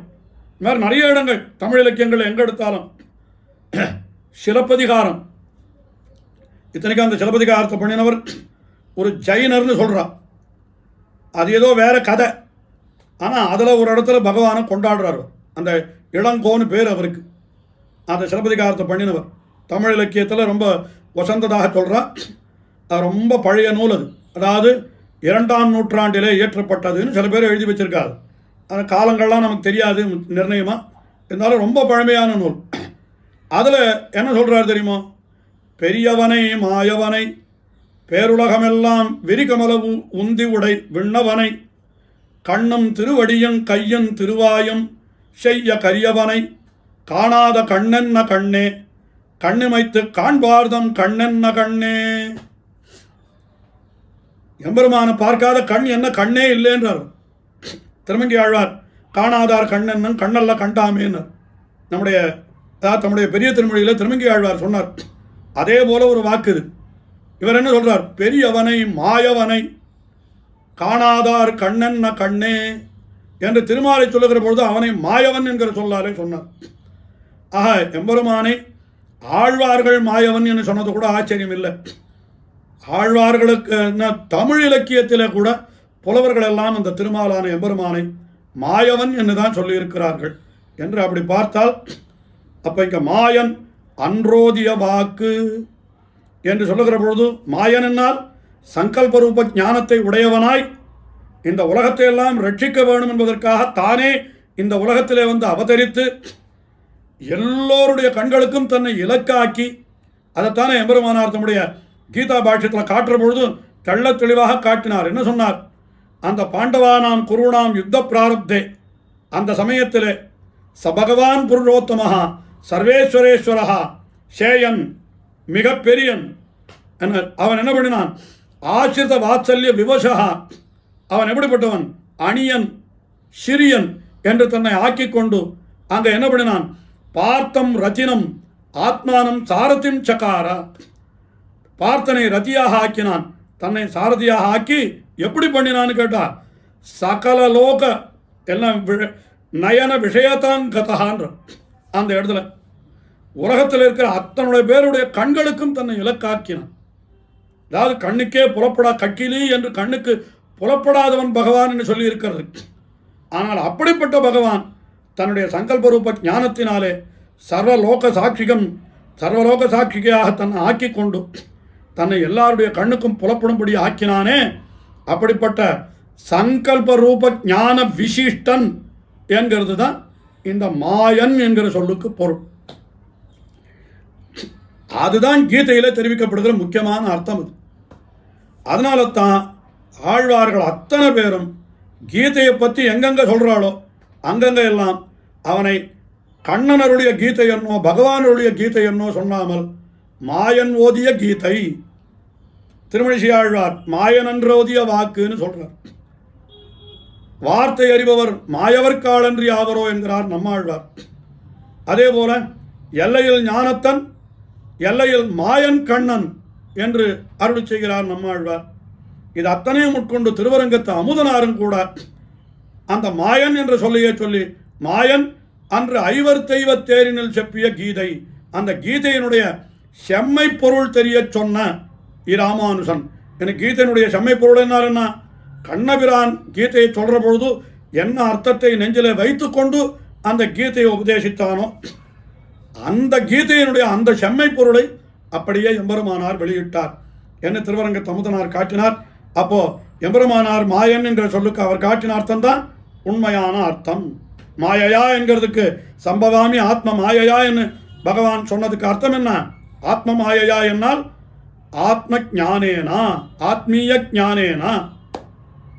இந்த மாதிரி நிறைய இடங்கள் தமிழ் இலக்கியங்கள் எங்கே எடுத்தாலும். சிலப்பதிகாரம், இத்தனைக்கும் அந்த சிலப்பதிகாரத்தை பண்ணினவர் ஒரு ஜைனர்னு சொல்கிறார். அது ஏதோ வேற கதை, ஆனால் அதில் ஒரு இடத்துல பகவானை கொண்டாடுறார். அந்த இளங்கோன்னு பேர் அவருக்கு. அந்த சிலப்பதிகாரத்தை பண்ணினவர் தமிழ் இலக்கியத்தில் ரொம்ப வசந்ததாக சொல்கிறார். அது ரொம்ப பழைய நூல். அது அதாவது 2ஆம் நூற்றாண்டிலே இயற்றப்பட்டதுன்னு சில பேர் எழுதி வச்சிருக்காரு. அந்த காலங்கள்லாம் நமக்கு தெரியாது நிர்ணயமாக, இருந்தாலும் ரொம்ப பழமையான நூல். அதில் என்ன சொல்கிறார் தெரியுமா? பெரியவனை மாயவனை பேருலகமெல்லாம் விரிகமலவு உந்தி உடை விண்ணவனை கண்ணும் திருவடியும் கையும் திருவாயும் செய்ய கரியவனை காணாத கண்ணென்ன கண்ணே கண்ணிமைத்து காண்பார்தம் கண்ணென்ன கண்ணே. எம்பெருமான பார்க்காத கண் என்ன கண்ணே இல்லைன்றார் திருமங்கி ஆழ்வார். காணாதார் கண்ணென்ன கண்ணல்ல கண்டாமேன்னு தம்முடைய பெரிய திருமொழியில் திருமங்கி ஆழ்வார் சொன்னார். அதே போல ஒரு வாக்கு இது. இவர் என்ன சொல்றார்? பெரியவனை மாயவனை காணாதார் கண்ணென்ன கண்ணே என்று திருமாலை சொல்லுகிற பொழுது அவனை மாயவன் என்கிற சொல்லாலே சொன்னார். ஆக எம்பெருமானை ஆழ்வார்கள் மாயவன் என்று சொன்னது கூட ஆச்சரியம் இல்லை. ஆழ்வார்களுக்கு தமிழ் இலக்கியத்திலே கூட புலவர்கள் எல்லாம் அந்த திருமாலான எம்பெருமானை மாயவன் என்று தான் சொல்லியிருக்கிறார்கள் என்று அப்படி பார்த்தால், அப்போ இங்கே மாயன் அன்றோதிய வாக்கு என்று சொல்லுகிற பொழுது மாயன் என்னால் சங்கல்பரூப ஞானத்தை உடையவனாய் இந்த உலகத்தை எல்லாம் ரட்சிக்க வேண்டும் என்பதற்காக தானே இந்த உலகத்திலே வந்து அவதரித்து எல்லோருடைய கண்களுக்கும் தன்னை இலக்காக்கி அதைத்தானே எம்பெருமானார் தம்முடைய கீதா பாஷ்யத்தில் காட்டுற பொழுது தெள்ள தெளிவாக காட்டினார். என்ன சொன்னார்? அந்த பாண்டவானாம் குருணாம் யுத்த பிராரப்தே, அந்த சமயத்திலே சபகவான் புருஷோத்தமஹா சர்வேஸ்வரேஸ்வரஹா சேயன் மிக பெரியன். அவன் என்ன பண்ணினான்? ஆசிரித வாத்சல்ய விவசா. அவன் எப்படிப்பட்டவன்? அணியன், சிறியன் என்று தன்னை ஆக்கி கொண்டு அங்கே என்ன பண்ணினான்? பார்த்தம் ரத்தினம் ஆத்மானம் சாரதிம் சகார. பார்த்தனை ரத்தியாக ஆக்கினான், தன்னை சாரதியாக ஆக்கி எப்படி பண்ணினான்னு கேட்டா, சகல லோக எல்லாம் நயன விஷயத்தான் கதகான்ற அந்த இடத்துல உலகத்தில் இருக்கிற அத்தனுடைய பேருடைய கண்களுக்கும் தன்னை இலக்காக்கினான். அதாவது கண்ணுக்கே புலப்படா கக்கிலி என்று கண்ணுக்கு புலப்படாதவன் பகவான் என்று சொல்லி இருக்கிறது. ஆனால் அப்படிப்பட்ட பகவான் தன்னுடைய சங்கல்ப ரூப ஞானத்தினாலே சர்வலோக சாட்சிகையாக தன்னை ஆக்கி கொண்டு தன்னை எல்லாருடைய கண்ணுக்கும் புலப்படும்படி ஆக்கினானே, அப்படிப்பட்ட சங்கல்ப ரூப ஞான விசிஷ்டன் என்கிறது தான் இந்த மாயன் என்கிற சொல்லுக்கு பொருள். அதுதான் கீதையில் தெரிவிக்கப்படுகிற முக்கியமான அர்த்தம் அது. அதனால தான் ஆழ்வார்கள் அத்தனை பேரும் கீதையை பற்றி எங்கெங்கே சொல்கிறாளோ அங்கங்கே எல்லாம் அவனை கண்ணனருடைய கீதை என்னோ பகவானுடைய கீதை என்னோ சொன்னாமல் மாயன் ஓதிய கீதை, திருமழிசை ஆழ்வார் மாயனன்றோதிய வாக்குன்னு சொல்கிறார். வார்த்தை அறிபவர் மாயவர்காலன்றி ஆவரோ என்கிறார் நம்மாழ்வார். அதே போல எல்லையில் ஞானத்தன் எல்லையில் மாயன் கண்ணன் என்று அருள் செய்கிறார் நம்மாழ்வார். இது அத்தனையும் உட்கொண்டு திருவரங்கத்து அமுதனாரும் கூட அந்த மாயன் என்ற சொல்லையே சொல்லி மாயன் அன்று ஐவர் தெய்வ தேரினில் செப்பிய கீதை, அந்த கீதையினுடைய செம்மை பொருள் தெரிய சொன்ன இராமானுசன். எனக்கு கீதையினுடைய செம்மை பொருள் என்ன? கண்ணபிரான் கீதையை சொல்கிற பொழுது என்ன அர்த்தத்தை நெஞ்சில் வைத்து கொண்டு அந்த கீதையை உபதேசித்தானோ அந்த கீதையினுடைய அந்த செம்மை பொருளை அப்படியே எம்பெருமானார் வெளியிட்டார் என்ன திருவரங்க தமுதனார் காட்டினார். அப்போ எம்பெருமானார் மாயன் என்கிற சொல்லுக்கு அவர் காட்டின அர்த்தம் தான் உண்மையான அர்த்தம். மாயையா என்கிறதுக்கு சம்பவாமி ஆத்ம மாயையா என்று பகவான் சொன்னதுக்கு அர்த்தம் என்ன? ஆத்ம மாயையா என்னால் ஆத்ம ஞானேனா ஆத்மீய ஞானேனா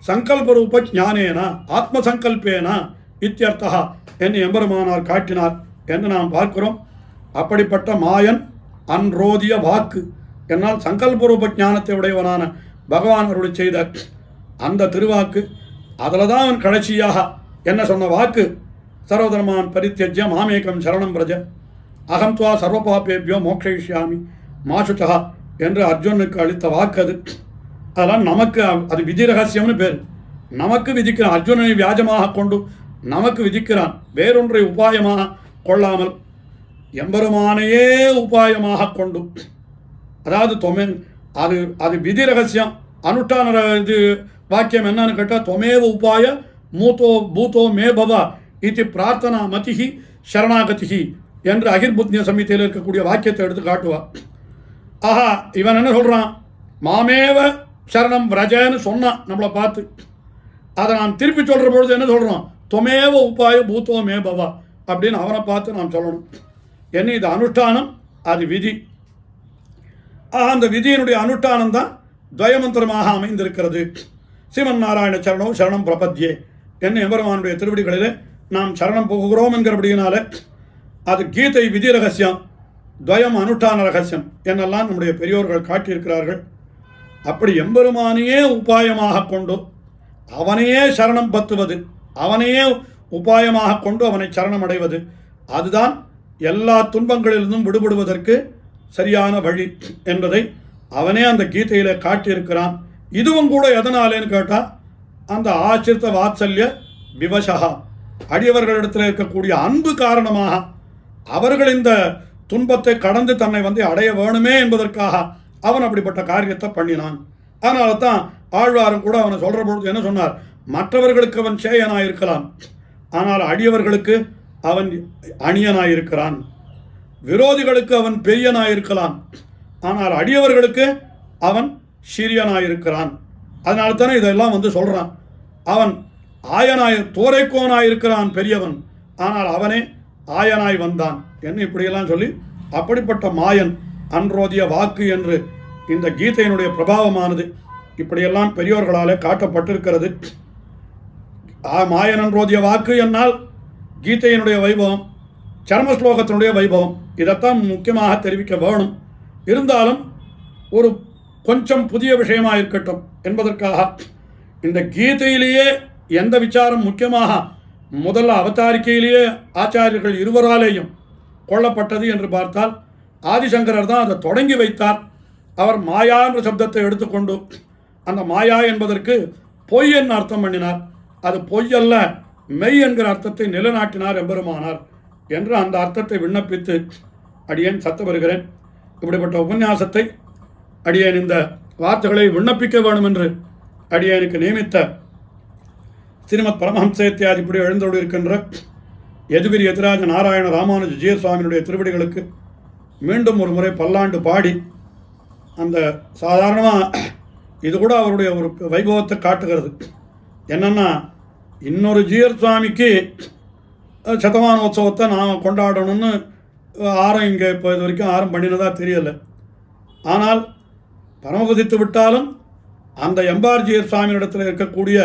சங்கல்பரூப ஞானேனா ஆத்ம சங்கல்பேனா இத்தியர்த்தா என்று எம்பெருமானார் காட்டினார் என்று நாம் பார்க்கிறோம். அப்படிப்பட்ட மாயன் அன்ரோதிய வாக்கு என்னால் சங்கல்பரூப ஞானத்தை உடையவனான பகவான் அருளி செய்த அந்த திருவாக்கு, அதில் தான் அவன் கடைசியாக என்ன சொன்ன வாக்கு? சர்வதர்மான் பரித்யஜ்ய மாமேகம் சரணம் பிரஜ அகம் துவா சர்வபாபேபியோ மோக்ஷயிஷ்யாமி மாசுச்சா என்று அர்ஜுனுக்கு அளித்த வாக்கு அது. அதெல்லாம் நமக்கு அது விதி ரகசியம்னு பேர். நமக்கு விதிக்கிறான், அர்ஜுனனை வியாஜமாக கொண்டு நமக்கு விதிக்கிறான். வேறொன்றை உபாயமாக கொள்ளாமல் எம்பெருமானையே உபாயமாக கொண்டு, அதாவது அது அது விதி ரகசியம். அனுஷ்டான இது வாக்கியம் என்னன்னு கேட்டால் தொமேவ உபாய பூதோ மே பவ இது பிரார்த்தனா மதிஹி சரணாகதிஹி என்று அகிர்புத்னிய சமிதியில் இருக்கக்கூடிய வாக்கியத்தை எடுத்து காட்டுவார். ஆஹா, இவன் என்ன சொல்கிறான்? மாமேவ சரணம் விரஜன்னு சொன்னான் நம்மளை பார்த்து. அதை நாம் திருப்பி சொல்கிற பொழுது என்ன சொல்கிறோம்? தொமேவ உபாய பூத்தோ மே பவா அப்படின்னு அவனை பார்த்து நாம் சொல்லணும். என்ன இது அனுஷ்டானம், அது விதி. அந்த விதியினுடைய அனுஷ்டானம் தான் துவயமந்திரமாக அமைந்திருக்கிறது. ஸ்ரீமன் நாராயண சரணோ சரணம் பிரபத்யே என்ன எம்பெருமானுடைய திருவடிகளிலே நாம் சரணம் போகிறோம் என்கிறபடியினால அது கீதை விதி ரகசியம், துவயம் அனுஷ்டான ரகசியம் என்னெல்லாம் நம்முடைய பெரியோர்கள் காட்டியிருக்கிறார்கள். அப்படி எம்பெருமானையே உபாயமாக கொண்டு அவனையே சரணம் பத்துவது, அவனையே உபாயமாக கொண்டு அவனை சரணம் அடைவது, அதுதான் எல்லா துன்பங்களிலிருந்தும் விடுபடுவதற்கு சரியான வழி என்பதை அவனே அந்த கீதையில் காட்டியிருக்கிறான். இதுவும் கூட எதனாலேன்னு கேட்டால் அந்த ஆசிரித்த வாத்சல்ய விவசா, அடியவர்களிடத்தில் இருக்கக்கூடிய அன்பு காரணமாக அவர்கள் இந்த துன்பத்தை கடந்து தன்னை அடைய வேணுமே என்பதற்காக அவன் அப்படிப்பட்ட காரியத்தை பண்ணினான். அதனால தான் ஆழ்வாரும் கூட அவனை சொல்கிற பொழுது என்ன சொன்னார்? மற்றவர்களுக்கு அவன் சேயனாயிருக்கலாம், ஆனால் அடியவர்களுக்கு அவன் அணியனாயிருக்கிறான். விரோதிகளுக்கு அவன் பெரியனாயிருக்கலாம், ஆனால் அடியவர்களுக்கு அவன் சிறியனாயிருக்கிறான். அதனால தானே இதெல்லாம் சொல்கிறான். அவன் தோரைக்கோனாயிருக்கிறான் பெரியவன், ஆனால் அவனே ஆயனாய் வந்தான் என்ன இப்படியெல்லாம் சொல்லி அப்படிப்பட்ட மாயன் அன்ரோதிய வாக்கு என்று இந்த கீதையினுடைய பிரபாவமானது இப்படியெல்லாம் பெரியோர்களாலே காட்டப்பட்டிருக்கிறது. மாயன் அன்ரோதிய வாக்கு என்னால் கீதையினுடைய வைபவம், சர்ம ஸ்லோகத்தினுடைய வைபவம், இதைத்தான் முக்கியமாக தெரிவிக்க வேணும். இருந்தாலும் ஒரு கொஞ்சம் புதிய விஷயமாக இருக்கட்டும் என்பதற்காக இந்த கீதையிலேயே எந்த விசாரம் முக்கியமாக முதல்ல அவதாரிக்கையிலேயே ஆச்சாரியர்கள் இருவராலேயும் கொள்ளப்பட்டது என்று பார்த்தால் ஆதிசங்கரர் தான் அதை தொடங்கி வைத்தார். அவர் மாயா என்ற சப்தத்தை எடுத்துக்கொண்டு அந்த மாயா என்பதற்கு பொய் என்று அர்த்தம் பண்ணினார். அது பொய் அல்ல, மெய் என்கிற அர்த்தத்தை நிலைநாட்டினார் எம்பெருமானார் என்று அந்த அர்த்தத்தை விண்ணப்பித்து அடியேன் சத்த வருகிறேன். இப்படிப்பட்ட உபன்யாசத்தை அடியேன் இந்த வார்த்தைகளை விண்ணப்பிக்க வேண்டும் என்று அடியேனுக்கு நியமித்த ஸ்ரீமத் பரமஹம்சேத்தியாதி இப்படி எழுந்தோடு இருக்கின்ற யதுகிரி யதிராஜ நாராயண ராமானுஜ ஜீயர் சுவாமியினுடைய திருவடிகளுக்கு மீண்டும் ஒரு முறை பல்லாண்டு பாடி, அந்த சாதாரணமாக இது கூட அவருடைய ஒரு வைபவத்தை காட்டுகிறது. என்னென்னா, இன்னொரு ஜீயர் சுவாமிக்கு சதமானோத்சவத்தை நாம் கொண்டாடணும்னு ஆரம் இங்கே இப்போ இது வரைக்கும் ஆரம் பண்ணினதாக தெரியலை. ஆனால் பரமபதித்து விட்டாலும் அந்த எம்பார் ஜீயர் சுவாமியிடத்தில் இருக்கக்கூடிய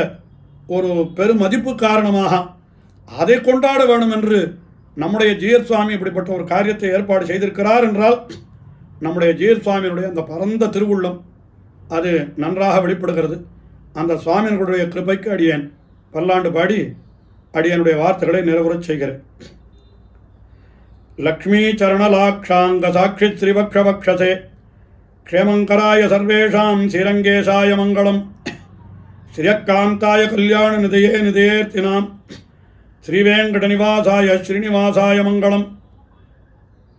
ஒரு பெருமதிப்பு காரணமாக அதை கொண்டாட வேண்டும் என்று நம்முடைய ஜீயர் சுவாமி இப்படிப்பட்ட ஒரு காரியத்தை ஏற்பாடு செய்திருக்கிறார் என்றால் நம்முடைய ஜீயர் சுவாமியினுடைய அந்த பரந்த திருவுள்ளம் அது நன்றாக வெளிப்படுகிறது. அந்த சுவாமியினுடைய கிருபைக்கு அடியேன் பல்லாண்டு பாடி அடியனுடைய வார்த்தைகளை நிறைவுறச் செய்கிறேன். லக்ஷ்மீ சரணலாக்ஷாங்க சாட்சி ஸ்ரீவக்ஷவக்ஷசே க்ஷேமங்கராய சர்வேஷாம் ஸ்ரீரங்கேசாய மங்களம். ஸ்ரீயக்காந்தாய கல்யாண நிதையே நிதையேர்த்தினாம் ஸ்ரீவேங்கடநிவாசாய ஸ்ரீனிவாசாய மங்களம்.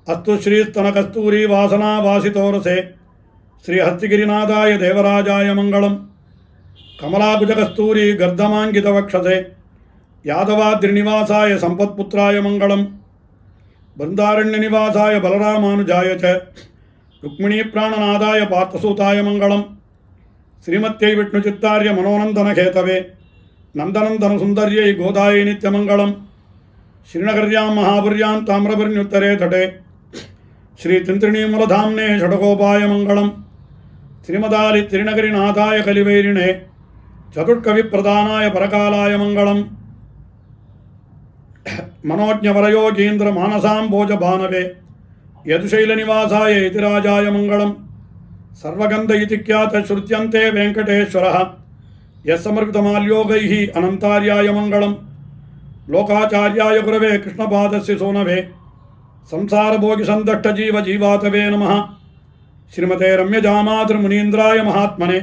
அஸ்து ஸ்ரீஸ்தன கஸ்தூரி வாசனா வாசிதோரசே ஸ்ரீஹஸ்திகிரிநாதாய தேவராஜாய மங்களம். கமலாபுஜ கஸ்தூரி கர்தமாங்கிதவக்ஷசே யாதவாத்ரிநிவாசாய சம்பத்புத்திராய மங்களம். பிருந்தாரண்யநிவாசாய பலராமானுஜாய ச ருக்மிணீ பிராணநாதாய பார்த்தசூதாய மங்களம். ஸ்ரீமத்யை விஷ்ணுச்சித்தார்ய மனோநந்தனகேதவே நந்தனந்தன சுந்தர்யை கோதாயை நித்யமங்கலம். ஸ்ரீநகர்யாம் மகாபுர்யாம் தாமிரபர்ண்யுத்தரே தடே ஸ்ரீ திந்திரிணீமூலதாம்னே ஷடகோபாய மங்களம். ஸ்ரீமதாலி திருநகரிநாதாய கலிவைரிணே சதுர்கவிப்பிரதானாய பரகாலாய மங்களம். மனோஜ்ஞவரயோகீந்திர மானசாம்போஜ பானவே யதுசைலநிவாசாய இதிராஜாய மங்களம். சர்வகந்த இதி க்யாத ஸ்ருத்யந்தே வெங்கடேஸ்வரः யஸ்ஸமர்கிதமால்யோகைः அனந்தார்யாய மங்களம். லோகாச்சார்யாய குரவே கிருஷ்ணபாதஸ்ய சோனவே சம்சாரபோகி சந்தஷ்ட ஜீவ ஜீவாதவே நமः. ஸ்ரீமதே ரம்யஜாமாத்ரு முனீந்திராய மகாத்மனே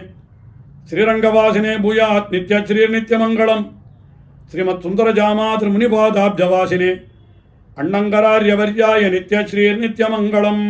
ஸ்ரீரங்கவாசினே பூயாத் நித்யஸ்ரீர்நித்யமங்கலம். ஸ்ரீமத் சுந்தரஜாமாத்ரு முனிபாதாப்ஜவாசினே அண்ணங்கரார்யவர்யாய நித்யஸ்ரீர்நித்யமங்கலம்.